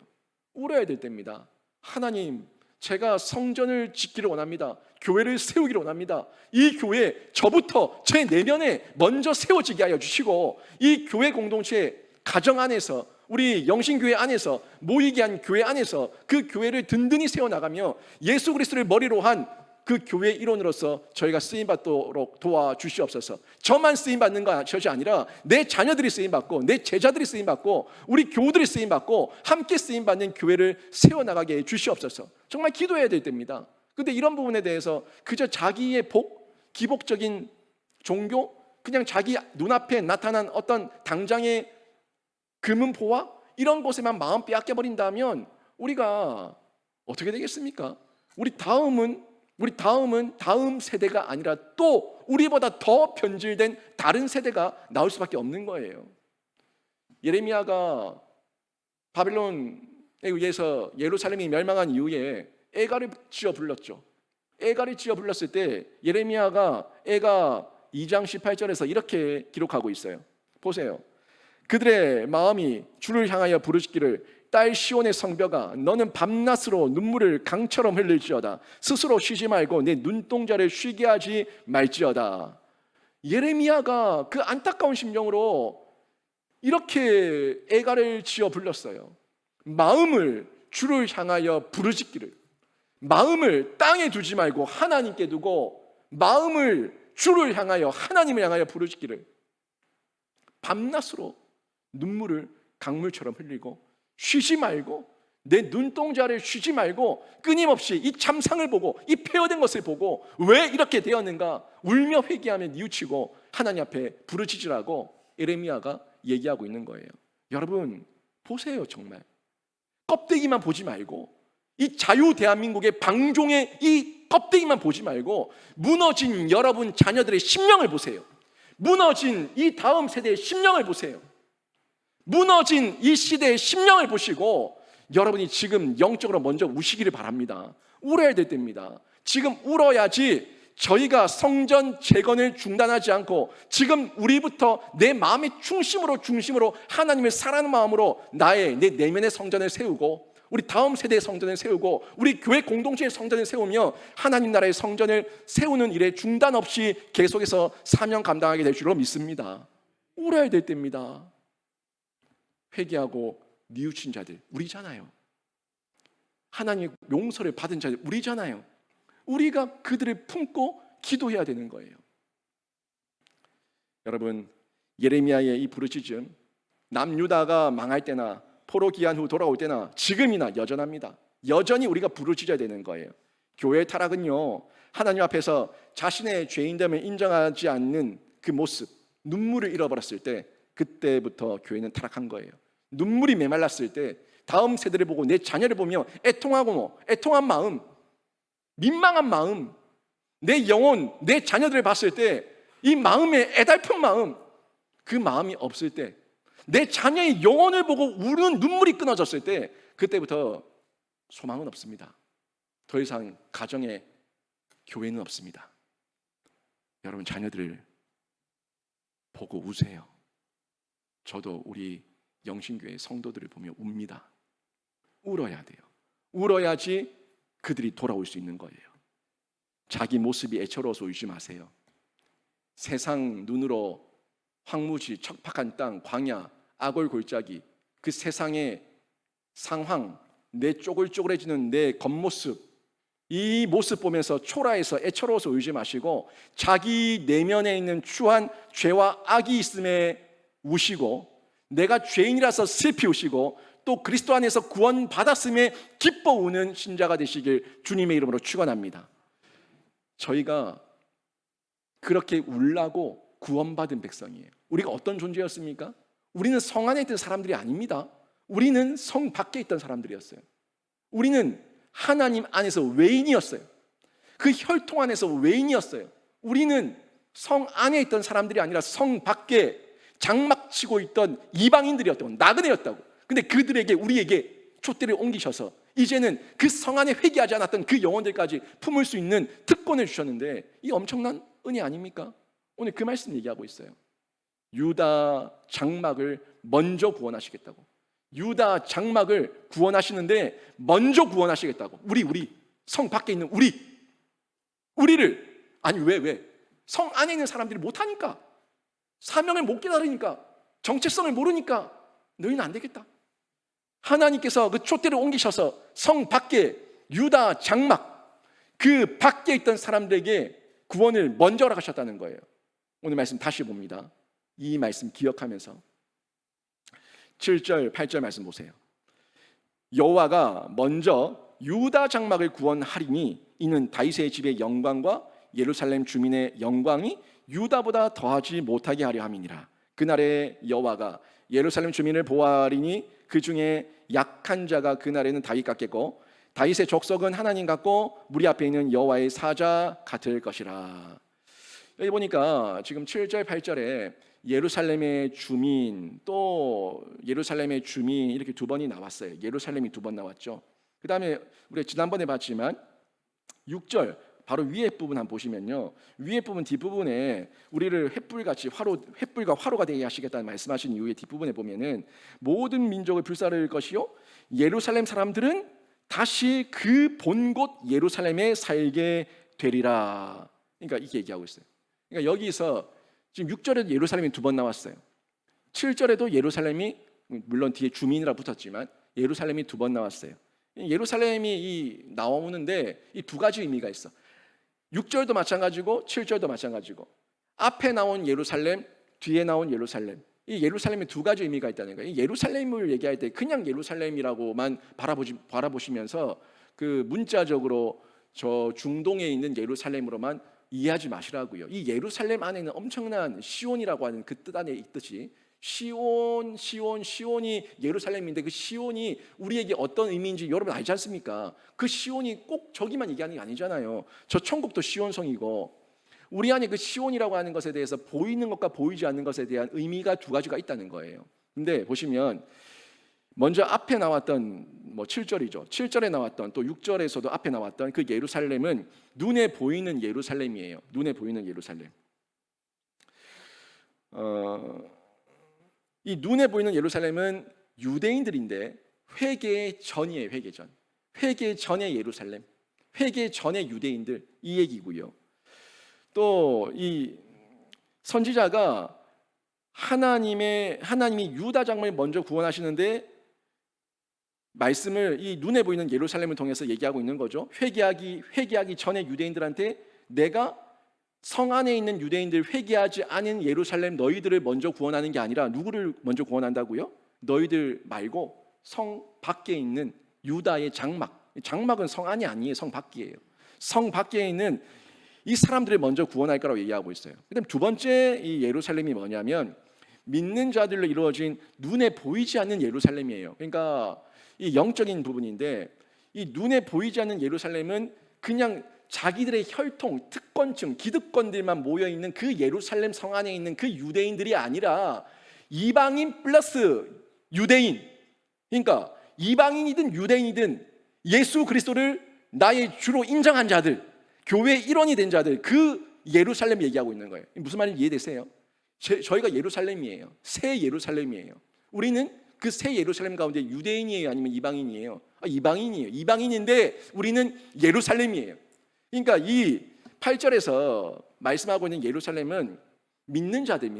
울어야 될 때입니다. 하나님, 제가 성전을 짓기를 원합니다. 교회를 세우기를 원합니다. 이 교회, 저부터 제 내면에 먼저 세워지게 하여 주시고, 이 교회 공동체 가정 안에서, 우리 영신교회 안에서, 모이게 한 교회 안에서 그 교회를 든든히 세워나가며 예수 그리스도를 머리로 한 그 교회 일원으로서 저희가 쓰임받도록 도와주시옵소서. 저만 쓰임받는 것이 아니라 내 자녀들이 쓰임받고, 내 제자들이 쓰임받고, 우리 교우들이 쓰임받고 함께 쓰임받는 교회를 세워나가게 해 주시옵소서. 정말 기도해야 될 때입니다. 그런데 이런 부분에 대해서 그저 자기의 기복적인 종교, 그냥 자기 눈앞에 나타난 어떤 당장의 금은보화, 이런 것에만 마음 빼앗겨버린다면 우리가 어떻게 되겠습니까? 우리 다음은 다음 세대가 아니라 또 우리보다 더 변질된 다른 세대가 나올 수밖에 없는 거예요. 예레미야가 바빌론에 의해서 예루살렘이 멸망한 이후에 애가를 지어 불렀죠. 애가를 지어 불렀을 때 예레미야가 애가 2장 18절에서 이렇게 기록하고 있어요. 보세요. 그들의 마음이 주를 향하여 부르짖기를, 딸 시온의 성벽아, 너는 밤낮으로 눈물을 강처럼 흘릴지어다. 스스로 쉬지 말고 내 눈동자를 쉬게 하지 말지어다. 예레미야가 그 안타까운 심정으로 이렇게 애가를 지어 불렀어요. 마음을 주를 향하여 부르짖기를, 마음을 땅에 두지 말고 하나님께 두고 마음을 주를 향하여, 하나님을 향하여 부르짖기를, 밤낮으로 눈물을 강물처럼 흘리고 쉬지 말고, 내 눈동자를 쉬지 말고 끊임없이 이 참상을 보고, 이 폐허된 것을 보고 왜 이렇게 되었는가 울며 회개하며 뉘우치고 하나님 앞에 부르짖으라고 예레미야가 얘기하고 있는 거예요. 여러분 보세요. 정말 껍데기만 보지 말고 이 자유 대한민국의 방종의 이 껍데기만 보지 말고 무너진 여러분 자녀들의 심령을 보세요. 무너진 이 다음 세대의 심령을 보세요. 무너진 이 시대의 심령을 보시고 여러분이 지금 영적으로 먼저 우시기를 바랍니다. 울어야 될 때입니다. 지금 울어야지 저희가 성전 재건을 중단하지 않고 지금 우리부터 내 마음의 중심으로 하나님을 사랑하는 마음으로 내 내면의 성전을 세우고 우리 다음 세대의 성전을 세우고 우리 교회 공동체의 성전을 세우며 하나님 나라의 성전을 세우는 일에 중단 없이 계속해서 사명 감당하게 될 줄로 믿습니다. 울어야 될 때입니다. 회개하고 뉘우친 자들 우리잖아요. 하나님의 용서를 받은 자들 우리잖아요. 우리가 그들을 품고 기도해야 되는 거예요. 여러분, 예레미야의 이 부르짖음 남유다가 망할 때나 포로 귀환 후 돌아올 때나 지금이나 여전합니다. 여전히 우리가 부르짖어야 되는 거예요. 교회의 타락은요, 하나님 앞에서 자신의 죄인됨을 인정하지 않는 그 모습, 눈물을 잃어버렸을 때 그때부터 교회는 타락한 거예요. 눈물이 메말랐을 때 다음 세대를 보고 내 자녀를 보며 애통한 마음, 민망한 마음, 내 영혼, 내 자녀들을 봤을 때 이 마음에 애달픈 마음, 그 마음이 없을 때 내 자녀의 영혼을 보고 우는 눈물이 끊어졌을 때 그때부터 소망은 없습니다. 더 이상 가정에 교회는 없습니다. 여러분 자녀들을 보고 우세요. 저도 우리 영신교회 성도들을 보며 웁니다. 울어야 돼요. 울어야지 그들이 돌아올 수 있는 거예요. 자기 모습이 애처로워서 울지 마세요. 세상 눈으로 황무지, 척박한 땅, 광야, 악월 골짜기, 그 세상의 상황, 내 쪼글쪼글해지는 내 겉모습, 이 모습 보면서 초라해서 애처로워서 울지 마시고 자기 내면에 있는 추한 죄와 악이 있음에 우시고 내가 죄인이라서 슬피 우시고 또 그리스도 안에서 구원받았음에 기뻐 우는 신자가 되시길 주님의 이름으로 축원합니다. 저희가 그렇게 울라고 구원받은 백성이에요. 우리가 어떤 존재였습니까? 우리는 성 안에 있던 사람들이 아닙니다. 우리는 성 밖에 있던 사람들이었어요. 우리는 하나님 안에서 외인이었어요. 그 혈통 안에서 외인이었어요. 우리는 성 안에 있던 사람들이 아니라 성 밖에 장막치고 있던 이방인들이었다고, 나그네였다고. 근데 그들에게, 우리에게 촛대를 옮기셔서 이제는 그 성 안에 회개하지 않았던 그 영혼들까지 품을 수 있는 특권을 주셨는데 이 엄청난 은혜 아닙니까? 오늘 그 말씀 얘기하고 있어요. 유다 장막을 먼저 구원하시겠다고. 유다 장막을 구원하시는데 먼저 구원하시겠다고. 우리 성 밖에 있는 우리를, 아니 왜? 성 안에 있는 사람들이 못하니까, 사명을 못 깨달으니까, 정체성을 모르니까 너희는 안 되겠다. 하나님께서 그 촛대를 옮기셔서 성 밖에 유다 장막, 그 밖에 있던 사람들에게 구원을 먼저 허락하셨다는 거예요. 오늘 말씀 다시 봅니다. 이 말씀 기억하면서 7절, 8절 말씀 보세요. 여호와가 먼저 유다 장막을 구원하리니 이는 다윗의 집의 영광과 예루살렘 주민의 영광이 유다보다 더하지 못하게 하려 함이니라. 그날에 여호와가 예루살렘 주민을 보호하리니 그 중에 약한 자가 그날에는 다윗 같겠고 다윗의 족속은 하나님 같고 무리 앞에 있는 여호와의 사자 같을 것이라. 여기 보니까 지금 7절 8절에 예루살렘의 주민, 또 예루살렘의 주민 이렇게 두 번이 나왔어요. 예루살렘이 두 번 나왔죠. 그 다음에 우리 지난번에 봤지만 6절 바로 위에 부분 한번 보시면요, 위에 부분 뒷부분에 우리를 횃불과 화로가 되게 하시겠다는 말씀하신 이후에 뒷부분에 보면은 모든 민족을 불사를 것이요 예루살렘 사람들은 다시 그 본 곳 예루살렘에 살게 되리라. 그러니까 이게 얘기하고 있어요. 그러니까 여기서 지금 6절에도 예루살렘이 두 번 나왔어요. 7절에도 예루살렘이, 물론 뒤에 주민이라 붙었지만 예루살렘이 두 번 나왔어요. 예루살렘이 나오는데 이 두 가지 의미가 있어. 6절도 마찬가지고 7절도 마찬가지고, 앞에 나온 예루살렘, 뒤에 나온 예루살렘, 이 예루살렘에 두 가지 의미가 있다는 거예요. 예루살렘을 얘기할 때 그냥 예루살렘이라고만 바라보시면서 그 문자적으로 저 중동에 있는 예루살렘으로만 이해하지 마시라고요. 이 예루살렘 안에는 엄청난 시온이라고 하는 그 뜻 안에 있듯이 시온이 예루살렘인데 그 시온이 우리에게 어떤 의미인지 여러분 알지 않습니까? 그 시온이 꼭 저기만 얘기하는 게 아니잖아요. 저 천국도 시온성이고 우리 안에 그 시온이라고 하는 것에 대해서 보이는 것과 보이지 않는 것에 대한 의미가 두 가지가 있다는 거예요. 근데 보시면 먼저 앞에 나왔던 7절이죠. 7절에 나왔던 또 6절에서도 앞에 나왔던 그 예루살렘은 눈에 보이는 예루살렘이에요. 눈에 보이는 예루살렘. 이 눈에 보이는 예루살렘은 유대인들인데 회개 전이에요. 회개 전의 예루살렘, 회개 전의 유대인들 이 얘기고요. 또 이 선지자가 하나님이 유다 장막을 먼저 구원하시는데 말씀을 이 눈에 보이는 예루살렘을 통해서 얘기하고 있는 거죠. 회개하기 전에 유대인들한테 내가 성 안에 있는 유대인들 회개하지 않은 예루살렘 너희들을 먼저 구원하는 게 아니라 누구를 먼저 구원한다고요? 너희들 말고 성 밖에 있는 유다의 장막은 성 안이 아니에요. 성 밖이에요. 성 밖에 있는 이 사람들을 먼저 구원할 거라고 얘기하고 있어요. 그다음 두 번째 이 예루살렘이 뭐냐면 믿는 자들로 이루어진 눈에 보이지 않는 예루살렘이에요. 그러니까 이 영적인 부분인데 이 눈에 보이지 않는 예루살렘은 그냥 자기들의 혈통, 특권층, 기득권들만 모여 있는 그 예루살렘 성 안에 있는 그 유대인들이 아니라 이방인 플러스 유대인. 그러니까 이방인이든 유대인이든 예수 그리스도를 나의 주로 인정한 자들, 교회의 일원이 된 자들, 그 예루살렘 얘기하고 있는 거예요. 무슨 말인지 이해되세요? 저희가 예루살렘이에요. 새 예루살렘이에요. 우리는 그 새 예루살렘 가운데 유대인이에요? 아니면 이방인이에요? 이방인이에요. 이방인인데 우리는 예루살렘이에요. 그러니까 이 8절에서 말씀하고 있는 예루살렘은 믿는 자들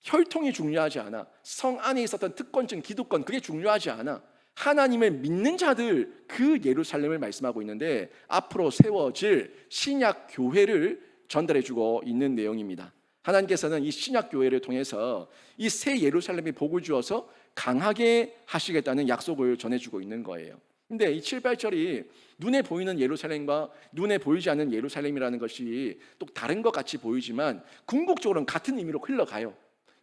혈통이 중요하지 않아. 성 안에 있었던 특권층, 기득권 그게 중요하지 않아. 하나님을 믿는 자들 그 예루살렘을 말씀하고 있는데 앞으로 세워질 신약 교회를 전달해주고 있는 내용입니다. 하나님께서는 이 신약 교회를 통해서 이 새 예루살렘에 복을 주어서 강하게 하시겠다는 약속을 전해주고 있는 거예요. 근데 이 7, 8절이 눈에 보이는 예루살렘과 눈에 보이지 않는 예루살렘이라는 것이 또 다른 것 같이 보이지만 궁극적으로는 같은 의미로 흘러가요.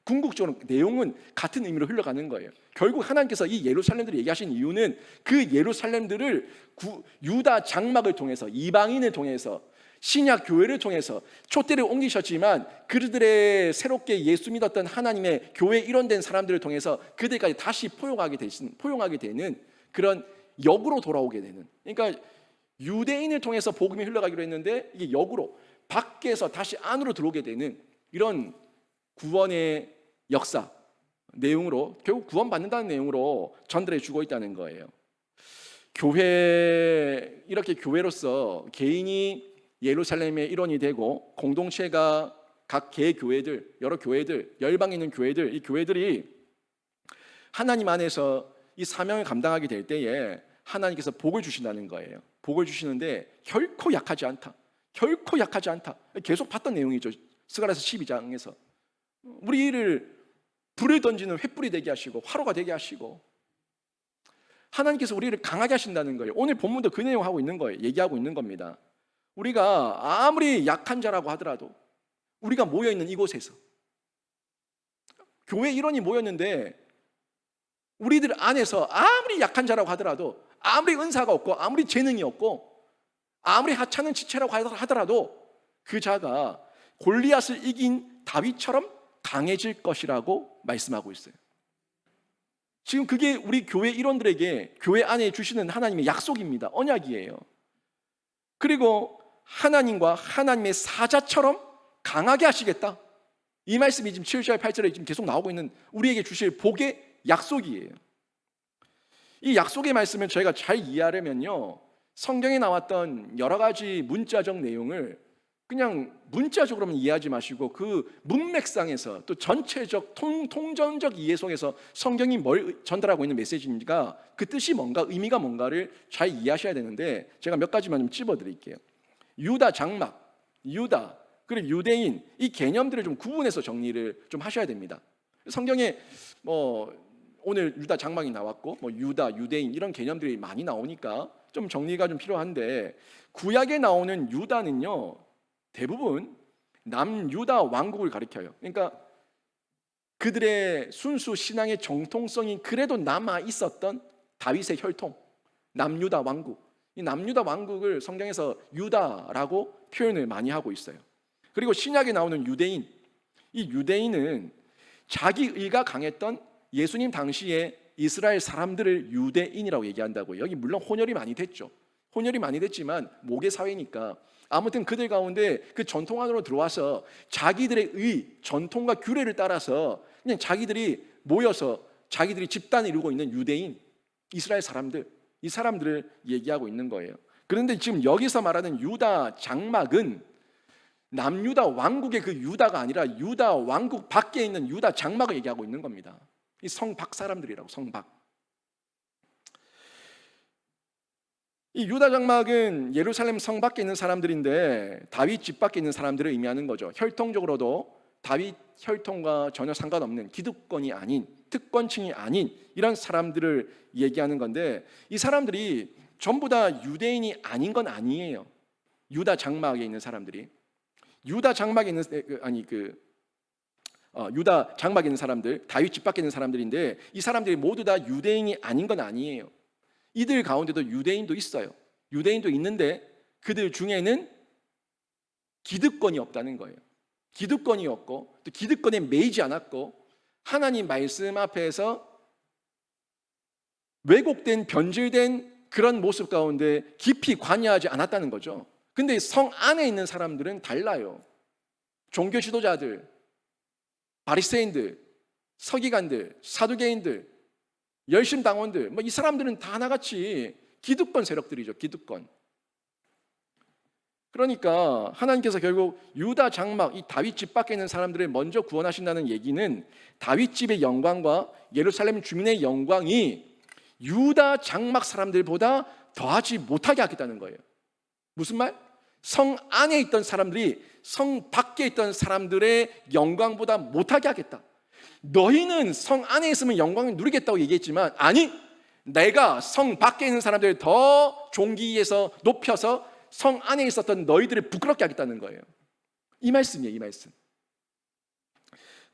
궁극적으로 내용은 같은 의미로 흘러가는 거예요. 결국 하나님께서 이 예루살렘들을 얘기하신 이유는 그 예루살렘들을 유다 장막을 통해서 이방인을 통해서 신약 교회를 통해서 촛대를 옮기셨지만 그들의 새롭게 예수 믿었던 하나님의 교회 일원된 사람들을 통해서 그들까지 다시 포용하게 되는 그런 역으로 돌아오게 되는. 그러니까 유대인을 통해서 복음이 흘러가기로 했는데 이게 역으로 밖에서 다시 안으로 들어오게 되는 이런 구원의 역사 내용으로 결국 구원받는다는 내용으로 전달해 주고 있다는 거예요. 이렇게 교회로서 개인이 예루살렘의 일원이 되고 공동체가 각 개 교회들, 여러 교회들, 열방에 있는 교회들, 이 교회들이 하나님 안에서 이 사명을 감당하게 될 때에 하나님께서 복을 주신다는 거예요. 복을 주시는데 결코 약하지 않다. 계속 봤던 내용이죠. 스가랴서 12장에서 우리를 불을 던지는 횃불이 되게 하시고 화로가 되게 하시고 하나님께서 우리를 강하게 하신다는 거예요. 오늘 본문도 그 내용 하고 있는 거예요. 얘기하고 있는 겁니다. 우리가 아무리 약한 자라고 하더라도 우리가 모여있는 이곳에서 교회 일원이 모였는데 우리들 안에서 아무리 약한 자라고 하더라도 아무리 은사가 없고 아무리 재능이 없고 아무리 하찮은 지체라고 하더라도 그 자가 골리앗을 이긴 다윗처럼 강해질 것이라고 말씀하고 있어요. 지금 그게 우리 교회 일원들에게 교회 안에 주시는 하나님의 약속입니다. 언약이에요. 그리고 하나님과 하나님의 사자처럼 강하게 하시겠다. 이 말씀이 지금 7절 8절에 지금 계속 나오고 있는 우리에게 주실 복의 약속이에요. 이 약속의 말씀을 저희가 잘 이해하려면요, 성경에 나왔던 여러 가지 문자적 내용을 그냥 문자적으로만 이해하지 마시고 그 문맥상에서 또 전체적 통전적 이해 속에서 성경이 뭘 전달하고 있는 메시지인가, 그 뜻이 뭔가, 의미가 뭔가를 잘 이해하셔야 되는데 제가 몇 가지만 좀 찝어드릴게요. 유다 장막, 유다 그리고 유대인, 이 개념들을 좀 구분해서 정리를 좀 하셔야 됩니다. 성경에 오늘 유다 장막이 나왔고 유다, 유대인 이런 개념들이 많이 나오니까 좀 정리가 좀 필요한데, 구약에 나오는 유다는요 대부분 남유다 왕국을 가리켜요. 그러니까 그들의 순수 신앙의 정통성이 그래도 남아 있었던 다윗의 혈통, 남유다 왕국. 이 남유다 왕국을 성경에서 유다라고 표현을 많이 하고 있어요. 그리고 신약에 나오는 유대인, 이 유대인은 자기 의가 강했던 예수님 당시에 이스라엘 사람들을 유대인이라고 얘기한다고요. 여기 물론 혼혈이 많이 됐죠. 혼혈이 많이 됐지만 모계 사회니까 아무튼 그들 가운데 그 전통 안으로 들어와서 자기들의 의, 전통과 규례를 따라서 그냥 자기들이 모여서 자기들이 집단을 이루고 있는 유대인, 이스라엘 사람들, 이 사람들을 얘기하고 있는 거예요. 그런데 지금 여기서 말하는 유다 장막은 남유다 왕국의 그 유다가 아니라 유다 왕국 밖에 있는 유다 장막을 얘기하고 있는 겁니다. 이 성박 사람들이라고, 성박. 이 유다 장막은 예루살렘 성 밖에 있는 사람들인데 다윗 집 밖에 있는 사람들을 의미하는 거죠. 혈통적으로도 다윗 혈통과 전혀 상관없는 기득권이 아닌, 특권층이 아닌 이런 사람들을 얘기하는 건데, 이 사람들이 전부 다 유대인이 아닌 건 아니에요. 유다 장막에 있는 사람들이, 유다 장막에 있는 유다 장막에 있는 사람들, 다윗 집 밖에 있는 사람들인데, 이 사람들이 모두 다 유대인이 아닌 건 아니에요. 이들 가운데도 유대인도 있어요. 유대인도 있는데 그들 중에는 기득권이 없다는 거예요. 기득권이 없고 또 기득권에 매이지 않았고 하나님 말씀 앞에서 왜곡된, 변질된 그런 모습 가운데 깊이 관여하지 않았다는 거죠. 근데 성 안에 있는 사람들은 달라요. 종교 지도자들, 바리새인들, 서기관들, 사두개인들, 열심당원들, 이 사람들은 다 하나같이 기득권 세력들이죠. 기득권. 그러니까 하나님께서 결국 유다 장막, 이 다윗 집 밖에 있는 사람들을 먼저 구원하신다는 얘기는 다윗 집의 영광과 예루살렘 주민의 영광이 유다 장막 사람들보다 더하지 못하게 하겠다는 거예요. 무슨 말? 성 안에 있던 사람들이 성 밖에 있던 사람들의 영광보다 못하게 하겠다. 너희는 성 안에 있으면 영광을 누리겠다고 얘기했지만, 아니, 내가 성 밖에 있는 사람들을 더 존귀해서 높여서 성 안에 있었던 너희들을 부끄럽게 하겠다는 거예요. 이 말씀이에요, 이 말씀.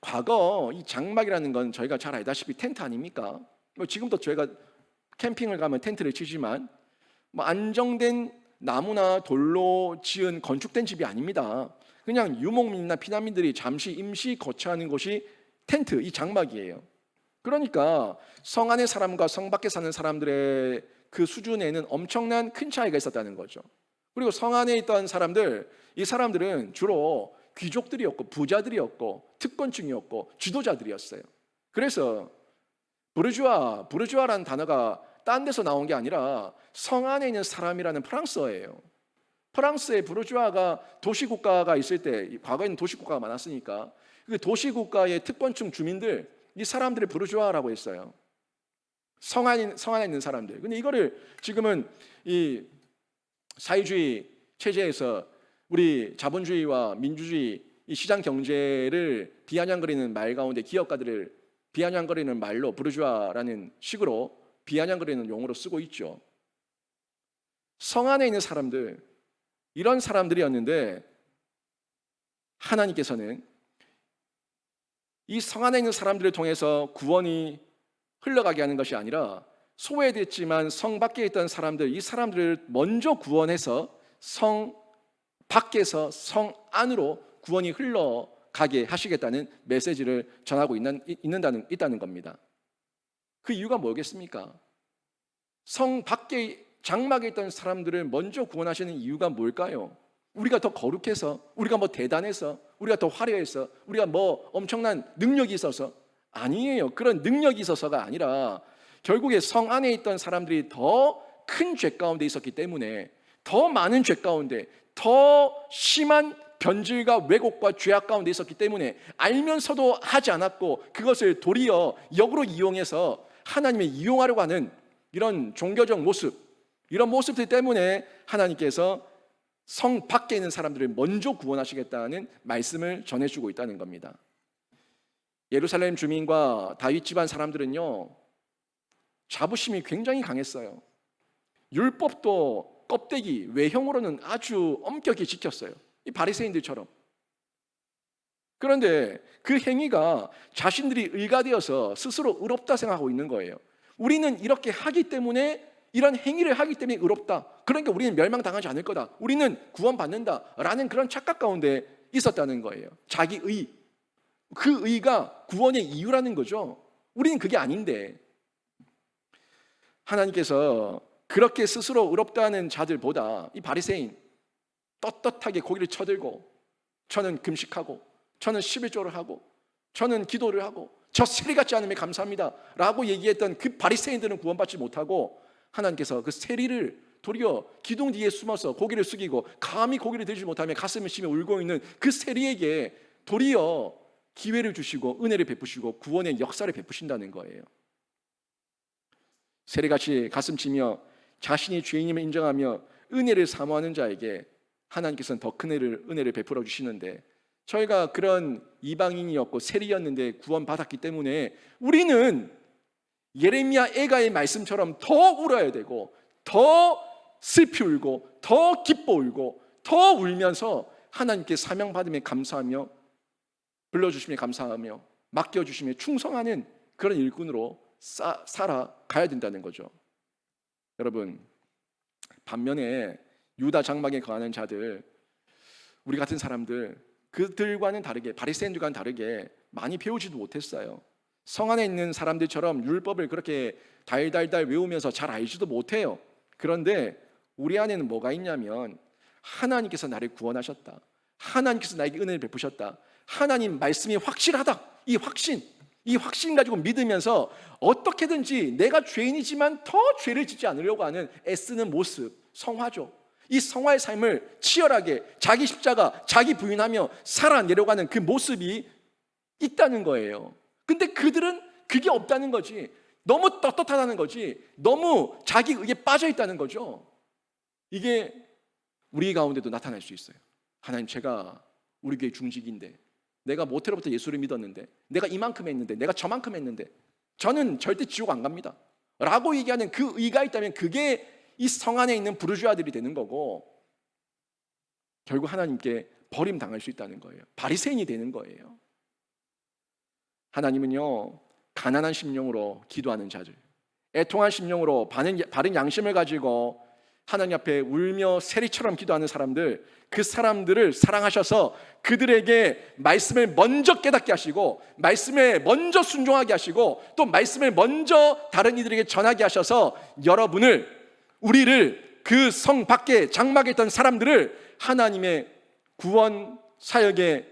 과거 이 장막이라는 건 저희가 잘 알다시피 텐트 아닙니까? 지금도 저희가 캠핑을 가면 텐트를 치지만 안정된 나무나 돌로 지은 건축된 집이 아닙니다. 그냥 유목민이나 피난민들이 잠시 임시 거처하는 곳이 텐트, 이 장막이에요. 그러니까 성 안의 사람과 성 밖에 사는 사람들의 그 수준에는 엄청난 큰 차이가 있었다는 거죠. 그리고 성 안에 있던 사람들, 이 사람들은 주로 귀족들이었고 부자들이었고 특권층이었고 지도자들이었어요. 그래서 부르주아라는 단어가 딴 데서 나온 게 아니라 성 안에 있는 사람이라는 프랑스어예요. 프랑스의 부르주아가 도시국가가 있을 때, 과거에는 도시국가가 많았으니까 그 도시국가의 특권층 주민들, 이 사람들을 부르주아라고 했어요. 성 안에 있는 사람들. 근데 이거를 지금은 이 사회주의 체제에서 우리 자본주의와 민주주의, 이 시장 경제를 비아냥거리는 말 가운데 기업가들을 비아냥거리는 말로 부르주아라는 식으로 비아냥거리는 용어로 쓰고 있죠. 성 안에 있는 사람들, 이런 사람들이었는데 하나님께서는 이 성 안에 있는 사람들을 통해서 구원이 흘러가게 하는 것이 아니라 소외됐지만 성 밖에 있던 사람들, 이 사람들을 먼저 구원해서 성 밖에서 성 안으로 구원이 흘러가게 하시겠다는 메시지를 전하고 있다는 겁니다. 그 이유가 뭐겠습니까? 성 밖에 장막에 있던 사람들을 먼저 구원하시는 이유가 뭘까요? 우리가 더 거룩해서, 우리가 뭐 대단해서, 우리가 더 화려해서, 우리가 뭐 엄청난 능력이 있어서? 아니에요. 그런 능력이 있어서가 아니라 결국에 성 안에 있던 사람들이 더 큰 죄 가운데 있었기 때문에, 더 많은 죄 가운데, 더 심한 변질과 왜곡과 죄악 가운데 있었기 때문에 알면서도 하지 않았고 그것을 도리어 역으로 이용해서 하나님을 이용하려고 하는 이런 종교적 모습, 이런 모습들 때문에 하나님께서 성 밖에 있는 사람들을 먼저 구원하시겠다는 말씀을 전해주고 있다는 겁니다. 예루살렘 주민과 다윗 집안 사람들은요, 자부심이 굉장히 강했어요. 율법도 껍데기, 외형으로는 아주 엄격히 지켰어요. 이 바리새인들처럼. 그런데 그 행위가 자신들이 의가 되어서 스스로 의롭다 생각하고 있는 거예요. 우리는 이렇게 하기 때문에, 이런 행위를 하기 때문에 의롭다, 그러니까 우리는 멸망당하지 않을 거다, 우리는 구원받는다라는 그런 착각 가운데 있었다는 거예요. 자기 의, 그 의가 구원의 이유라는 거죠. 우리는 그게 아닌데, 하나님께서 그렇게 스스로 의롭다는 자들보다 이 바리새인, 떳떳하게 고개를 쳐들고 저는 금식하고 저는 11조를 하고 저는 기도를 하고 저 세리 같지 않음에 감사합니다 라고 얘기했던 그 바리새인들은 구원받지 못하고, 하나님께서 그 세리를 도리어 기둥 뒤에 숨어서 고개를 숙이고 감히 고개를 들지 못하며 가슴을 치며 울고 있는 그 세리에게 도리어 기회를 주시고 은혜를 베푸시고 구원의 역사를 베푸신다는 거예요. 세리같이 가슴치며 자신이 죄인임을 인정하며 은혜를 사모하는 자에게 하나님께서는 더 큰 은혜를 베풀어 주시는데, 저희가 그런 이방인이었고 세리였는데 구원받았기 때문에 우리는 예레미야 애가의 말씀처럼 더 울어야 되고 더 슬피 울고 더 기뻐 울고 더 울면서 하나님께 사명받음에 감사하며 불러주심에 감사하며 맡겨주심에 충성하는 그런 일꾼으로 살아가야 된다는 거죠. 여러분, 반면에 유다 장막에 거하는 자들, 우리 같은 사람들, 그들과는 다르게, 바리새인들과는 다르게 많이 배우지도 못했어요. 성 안에 있는 사람들처럼 율법을 그렇게 달달달 외우면서 잘 알지도 못해요. 그런데 우리 안에는 뭐가 있냐면, 하나님께서 나를 구원하셨다, 하나님께서 나에게 은혜를 베푸셨다, 하나님 말씀이 확실하다, 이 확신 가지고 믿으면서 어떻게든지 내가 죄인이지만 더 죄를 짓지 않으려고 하는 애쓰는 모습, 성화죠. 이 성화의 삶을 치열하게 자기 십자가, 자기 부인하며 살아내려고 하는 그 모습이 있다는 거예요. 근데 그들은 그게 없다는 거지. 너무 떳떳하다는 거지. 너무 자기 의에 빠져 있다는 거죠. 이게 우리 가운데도 나타날 수 있어요. 하나님, 제가 우리 교회 중직인데, 내가 모태로부터 예수를 믿었는데, 내가 이만큼 했는데, 내가 저만큼 했는데 저는 절대 지옥 안 갑니다 라고 얘기하는 그 의가 있다면 그게 이 성 안에 있는 부르주아들이 되는 거고, 결국 하나님께 버림당할 수 있다는 거예요. 바리새인이 되는 거예요. 하나님은요, 가난한 심령으로 기도하는 자들, 애통한 심령으로 바른 양심을 가지고 하나님 앞에 울며 세리처럼 기도하는 사람들, 그 사람들을 사랑하셔서 그들에게 말씀을 먼저 깨닫게 하시고 말씀에 먼저 순종하게 하시고 또 말씀을 먼저 다른 이들에게 전하게 하셔서 우리를 그 성 밖에 장막에 있던 사람들을 하나님의 구원 사역의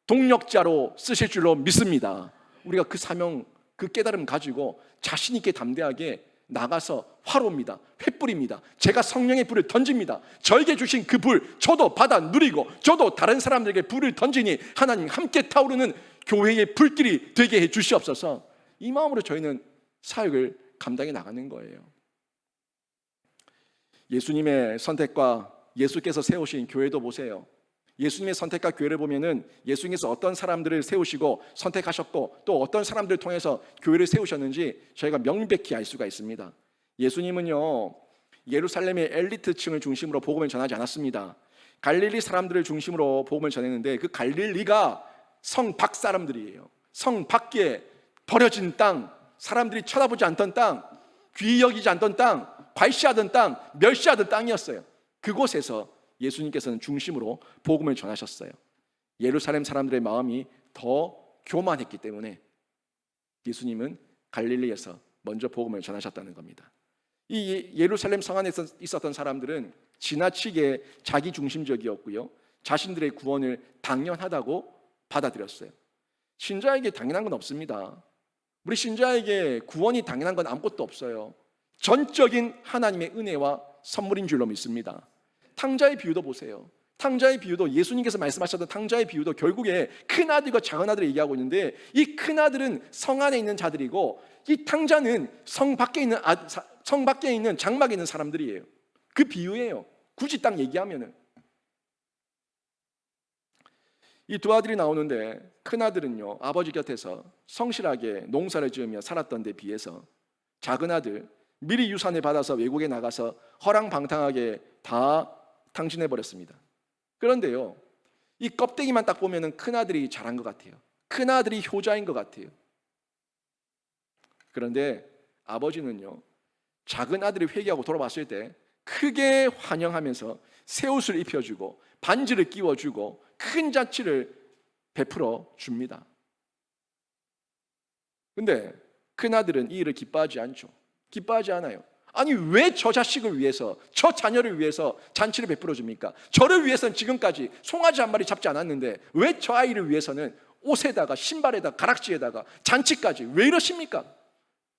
동력자로 쓰실 줄로 믿습니다. 우리가 그 사명, 그 깨달음 가지고 자신 있게 담대하게 나가서 화로입니다, 횃불입니다, 제가 성령의 불을 던집니다, 저에게 주신 그 불 저도 받아 누리고 저도 다른 사람들에게 불을 던지니 하나님 함께 타오르는 교회의 불길이 되게 해 주시옵소서. 이 마음으로 저희는 사역을 감당해 나가는 거예요. 예수님의 선택과 예수께서 세우신 교회도 보세요. 예수님의 선택과 교회를 보면은 예수님께서 어떤 사람들을 세우시고 선택하셨고 또 어떤 사람들을 통해서 교회를 세우셨는지 저희가 명백히 알 수가 있습니다. 예수님은요, 예루살렘의 엘리트층을 중심으로 복음을 전하지 않았습니다. 갈릴리 사람들을 중심으로 복음을 전했는데, 그 갈릴리가 성 밖 사람들이에요. 성 밖에 버려진 땅, 사람들이 쳐다보지 않던 땅, 귀히 여기지 않던 땅, 괄시하던 땅, 멸시하던 땅이었어요. 그곳에서 예수님께서는 중심으로 복음을 전하셨어요. 예루살렘 사람들의 마음이 더 교만했기 때문에 예수님은 갈릴리에서 먼저 복음을 전하셨다는 겁니다. 이 예루살렘 성 안에 있었던 사람들은 지나치게 자기중심적이었고요, 자신들의 구원을 당연하다고 받아들였어요. 신자에게 당연한 건 없습니다. 우리 신자에게 구원이 당연한 건 아무것도 없어요. 전적인 하나님의 은혜와 선물인 줄로 믿습니다. 탕자의 비유도 보세요. 탕자의 비유도, 예수님께서 말씀하셨던 탕자의 비유도 결국에 큰 아들과 작은 아들을 얘기하고 있는데, 이 큰 아들은 성 안에 있는 자들이고 이 탕자는 성 밖에 있는 장막에 있는 사람들이에요. 그 비유예요. 굳이 딱 얘기하면은. 이 두 아들이 나오는데, 큰 아들은요, 아버지 곁에서 성실하게 농사를 지으며 살았던 데 비해서 작은 아들, 미리 유산을 받아서 외국에 나가서 허랑방탕하게 다 탕진해 버렸습니다. 그런데요, 이 껍데기만 딱 보면은 큰아들이 잘한 것 같아요. 큰아들이 효자인 것 같아요. 그런데 아버지는요, 작은 아들이 회개하고 돌아왔을 때 크게 환영하면서 새 옷을 입혀주고 반지를 끼워주고 큰 잔치를 베풀어 줍니다. 근데 큰아들은 이 일을 기뻐하지 않죠. 기뻐하지 않아요. 아니, 왜 저 자식을 위해서, 저 자녀를 위해서 잔치를 베풀어 줍니까? 저를 위해서는 지금까지 송아지 한 마리 잡지 않았는데 왜 저 아이를 위해서는 옷에다가 신발에다가 가락지에다가 잔치까지 왜 이러십니까?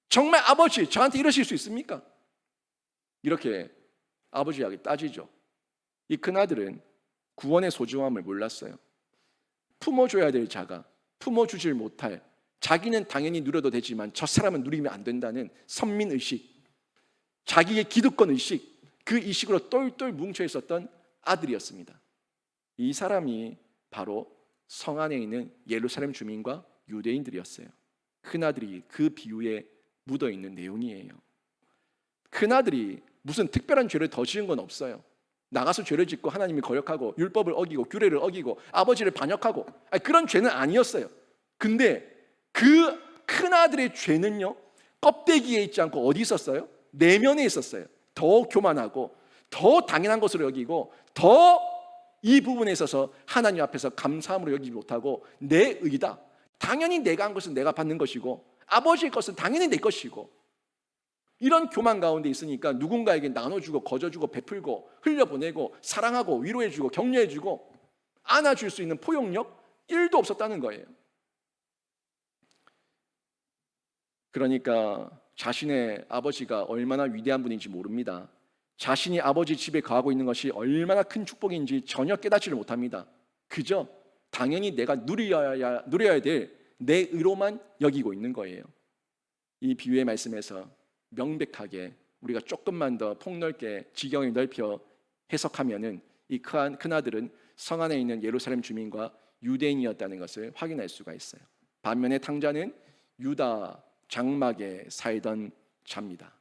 정말 아버지 저한테 이러실 수 있습니까? 이렇게 아버지 이야기 따지죠. 이 큰아들은 구원의 소중함을 몰랐어요. 품어줘야 될 자가 품어주질 못할, 자기는 당연히 누려도 되지만 저 사람은 누리면 안 된다는 선민의식, 자기의 기득권 의식, 그 의식으로 똘똘 뭉쳐 있었던 아들이었습니다. 이 사람이 바로 성 안에 있는 예루살렘 주민과 유대인들이었어요. 큰아들이 그 비유에 묻어있는 내용이에요. 큰아들이 무슨 특별한 죄를 더 지은 건 없어요. 나가서 죄를 짓고 하나님을 거역하고 율법을 어기고 규례를 어기고 아버지를 반역하고, 그런 죄는 아니었어요. 근데 그 큰아들의 죄는요, 껍데기에 있지 않고 어디 있었어요? 내면에 있었어요. 더 교만하고 더 당연한 것으로 여기고 더 이 부분에 있어서 하나님 앞에서 감사함으로 여기지 못하고 내 의다, 당연히 내가 한 것은 내가 받는 것이고 아버지의 것은 당연히 내 것이고, 이런 교만 가운데 있으니까 누군가에게 나눠주고 거저주고 베풀고 흘려보내고 사랑하고 위로해주고 격려해주고 안아줄 수 있는 포용력 1도 없었다는 거예요. 그러니까 자신의 아버지가 얼마나 위대한 분인지 모릅니다. 자신이 아버지 집에 거하고 있는 것이 얼마나 큰 축복인지 전혀 깨닫지를 못합니다. 그저 당연히 내가 누려야 될 내 의로만 여기고 있는 거예요. 이 비유의 말씀에서 명백하게 우리가 조금만 더 폭넓게 지경을 넓혀 해석하면은 이 큰아들은 성 안에 있는 예루살렘 주민과 유대인이었다는 것을 확인할 수가 있어요. 반면에 탕자는 유다 장막에 살던 자입니다.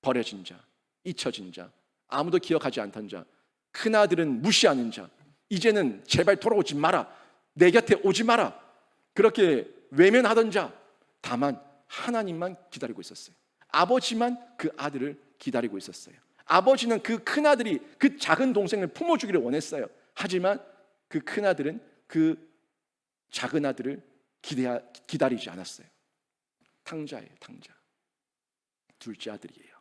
버려진 자, 잊혀진 자, 아무도 기억하지 않던 자, 큰아들은 무시하는 자, 이제는 제발 돌아오지 마라, 내 곁에 오지 마라, 그렇게 외면하던 자, 다만 하나님만 기다리고 있었어요. 아버지만 그 아들을 기다리고 있었어요. 아버지는 그 큰아들이 그 작은 동생을 품어주기를 원했어요. 하지만 그 큰아들은 그 작은 아들을 기다리지 않았어요. 탕자예요, 탕자. 둘째 아들이에요.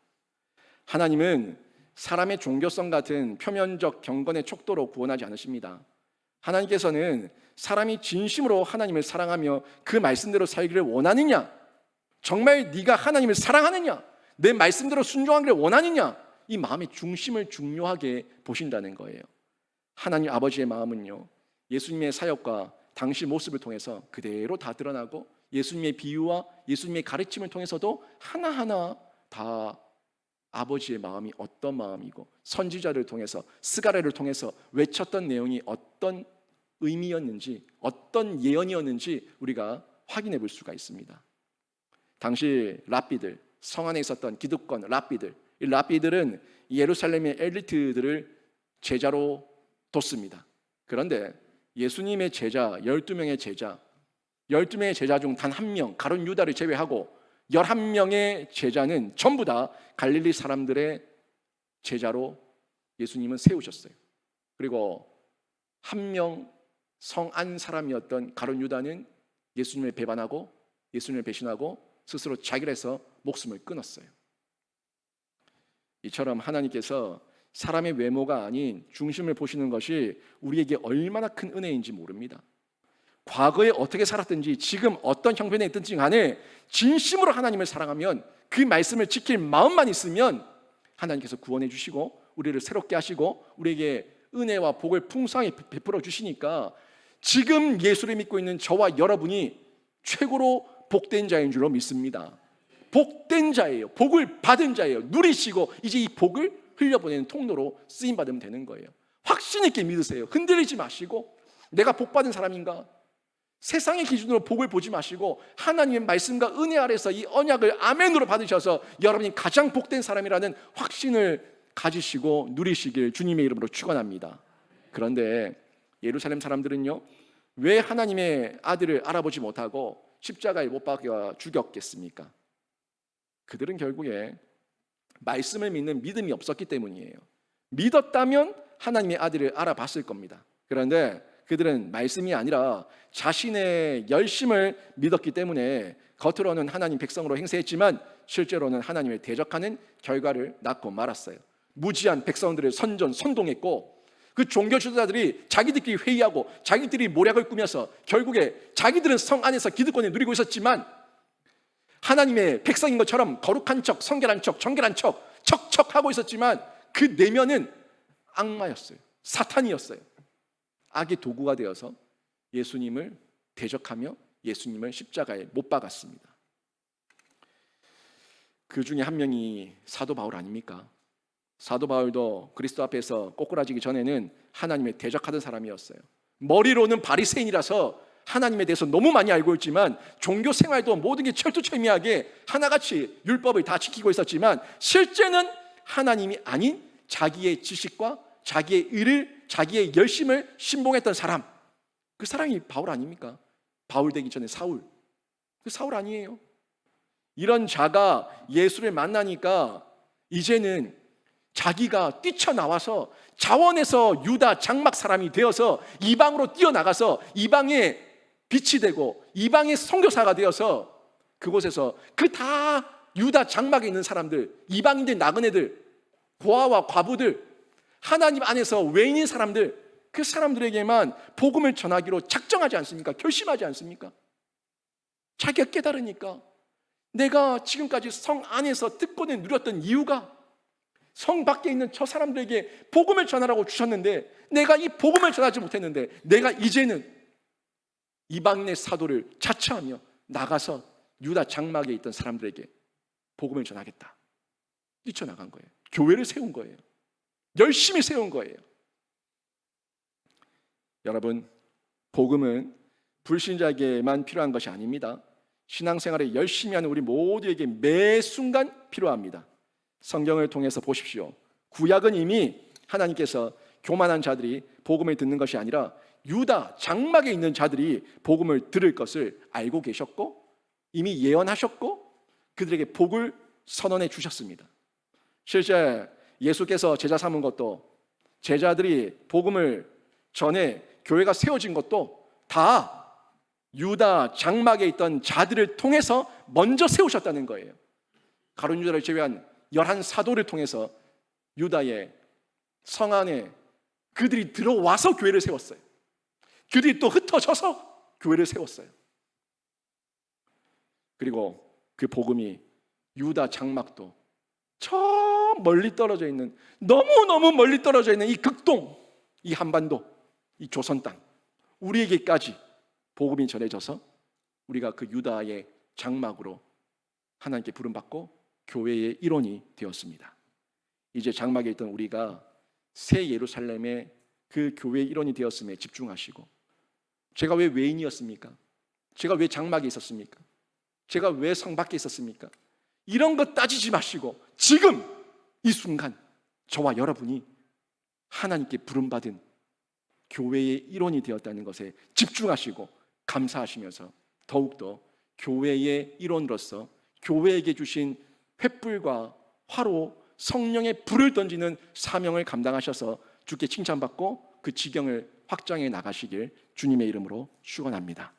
하나님은 사람의 종교성 같은 표면적 경건의 촉도로 구원하지 않으십니다. 하나님께서는 사람이 진심으로 하나님을 사랑하며 그 말씀대로 살기를 원하느냐, 정말 네가 하나님을 사랑하느냐, 내 말씀대로 순종하기를 원하느냐, 이 마음의 중심을 중요하게 보신다는 거예요. 하나님 아버지의 마음은요, 예수님의 사역과 당시 모습을 통해서 그대로 다 드러나고 예수님의 비유와 예수님의 가르침을 통해서도 하나하나 다 아버지의 마음이 어떤 마음이고 선지자를 통해서 스가랴를 통해서 외쳤던 내용이 어떤 의미였는지, 어떤 예언이었는지 우리가 확인해 볼 수가 있습니다. 당시 랍비들, 성 안에 있었던 기득권 랍비들, 이 랍비들은 예루살렘의 엘리트들을 제자로 뒀습니다. 그런데 예수님의 제자 12명의 제자, 12명의 제자 중 단 한 명, 가룟 유다를 제외하고 11명의 제자는 전부 다 갈릴리 사람들의 제자로 예수님은 세우셨어요. 그리고 한 명 성 안 사람이었던 가룟 유다는 예수님을 배반하고 예수님을 배신하고 스스로 자결해서 목숨을 끊었어요. 이처럼 하나님께서 사람의 외모가 아닌 중심을 보시는 것이 우리에게 얼마나 큰 은혜인지 모릅니다. 과거에 어떻게 살았든지 지금 어떤 형편에 있든지 간에 진심으로 하나님을 사랑하면 그 말씀을 지킬 마음만 있으면 하나님께서 구원해 주시고 우리를 새롭게 하시고 우리에게 은혜와 복을 풍성하게 베풀어 주시니까 지금 예수를 믿고 있는 저와 여러분이 최고로 복된 자인 줄로 믿습니다. 복된 자예요. 복을 받은 자예요. 누리시고 이제 이 복을 흘려보내는 통로로 쓰임받으면 되는 거예요. 확신 있게 믿으세요. 흔들리지 마시고 내가 복받은 사람인가? 세상의 기준으로 복을 보지 마시고 하나님의 말씀과 은혜 아래서 이 언약을 아멘으로 받으셔서 여러분이 가장 복된 사람이라는 확신을 가지시고 누리시길 주님의 이름으로 축원합니다. 그런데 예루살렘 사람들은요, 왜 하나님의 아들을 알아보지 못하고 십자가에 못 박아 죽였겠습니까? 그들은 결국에 말씀을 믿는 믿음이 없었기 때문이에요. 믿었다면 하나님의 아들을 알아봤을 겁니다. 그런데 그들은 말씀이 아니라 자신의 열심을 믿었기 때문에 겉으로는 하나님 백성으로 행세했지만 실제로는 하나님을 대적하는 결과를 낳고 말았어요. 무지한 백성들을 선동했고, 그 종교 지도자들이 자기들끼리 회의하고 자기들이 모략을 꾸며서 결국에 자기들은 성 안에서 기득권을 누리고 있었지만 하나님의 백성인 것처럼 거룩한 척, 성결한 척, 정결한 척, 척척하고 있었지만 그 내면은 악마였어요. 사탄이었어요. 악의 도구가 되어서 예수님을 대적하며 예수님을 십자가에 못 박았습니다. 그 중에 한 명이 사도 바울 아닙니까? 사도 바울도 그리스도 앞에서 꼬꾸라지기 전에는 하나님을 대적하던 사람이었어요. 머리로는 바리새인이라서 하나님에 대해서 너무 많이 알고 있지만 종교 생활도 모든 게 철두철미하게 하나같이 율법을 다 지키고 있었지만 실제는 하나님이 아닌 자기의 지식과 자기의 의를, 자기의 열심을 신봉했던 사람, 그 사람이 바울 아닙니까? 바울 되기 전에 사울, 그 사울 아니에요? 이런 자가 예수를 만나니까 이제는 자기가 뛰쳐나와서 자원에서 유다 장막 사람이 되어서 이방으로 뛰어나가서 이방의 빛이 되고 이방의 선교사가 되어서 그곳에서 그 다 유다 장막에 있는 사람들, 이방인들, 나그네들, 고아와 과부들, 하나님 안에서 외인인 사람들, 그 사람들에게만 복음을 전하기로 작정하지 않습니까? 결심하지 않습니까? 자기가 깨달으니까 내가 지금까지 성 안에서 특권을 누렸던 이유가 성 밖에 있는 저 사람들에게 복음을 전하라고 주셨는데 내가 이 복음을 전하지 못했는데 내가 이제는 이방인의 사도를 자처하며 나가서 유다 장막에 있던 사람들에게 복음을 전하겠다. 뛰쳐나간 거예요. 교회를 세운 거예요. 열심히 세운 거예요. 여러분, 복음은 불신자에게만 필요한 것이 아닙니다. 신앙생활에 열심히 하는 우리 모두에게 매 순간 필요합니다. 성경을 통해서 보십시오. 구약은 이미 하나님께서 교만한 자들이 복음을 듣는 것이 아니라 유다 장막에 있는 자들이 복음을 들을 것을 알고 계셨고 이미 예언하셨고 그들에게 복을 선언해 주셨습니다. 실제 예수께서 제자 삼은 것도, 제자들이 복음을 전해 교회가 세워진 것도 다 유다 장막에 있던 자들을 통해서 먼저 세우셨다는 거예요. 가룟 유다를 제외한 11사도를 통해서 유다의 성 안에 그들이 들어와서 교회를 세웠어요. 그들이 또 흩어져서 교회를 세웠어요. 그리고 그 복음이 유다 장막도 저 멀리 떨어져 있는, 너무너무 멀리 떨어져 있는 이 극동, 이 한반도, 이 조선 땅, 우리에게까지 복음이 전해져서 우리가 그 유다의 장막으로 하나님께 부름받고 교회의 일원이 되었습니다. 이제 장막에 있던 우리가 새 예루살렘의 그 교회의 일원이 되었음에 집중하시고, 제가 왜 외인이었습니까? 제가 왜 장막에 있었습니까? 제가 왜 성 밖에 있었습니까? 이런 것 따지지 마시고 지금 이 순간 저와 여러분이 하나님께 부름받은 교회의 일원이 되었다는 것에 집중하시고 감사하시면서 더욱더 교회의 일원으로서 교회에게 주신 횃불과 화로, 성령의 불을 던지는 사명을 감당하셔서 주께 칭찬받고 그 지경을 확장해 나가시길 주님의 이름으로 축원합니다.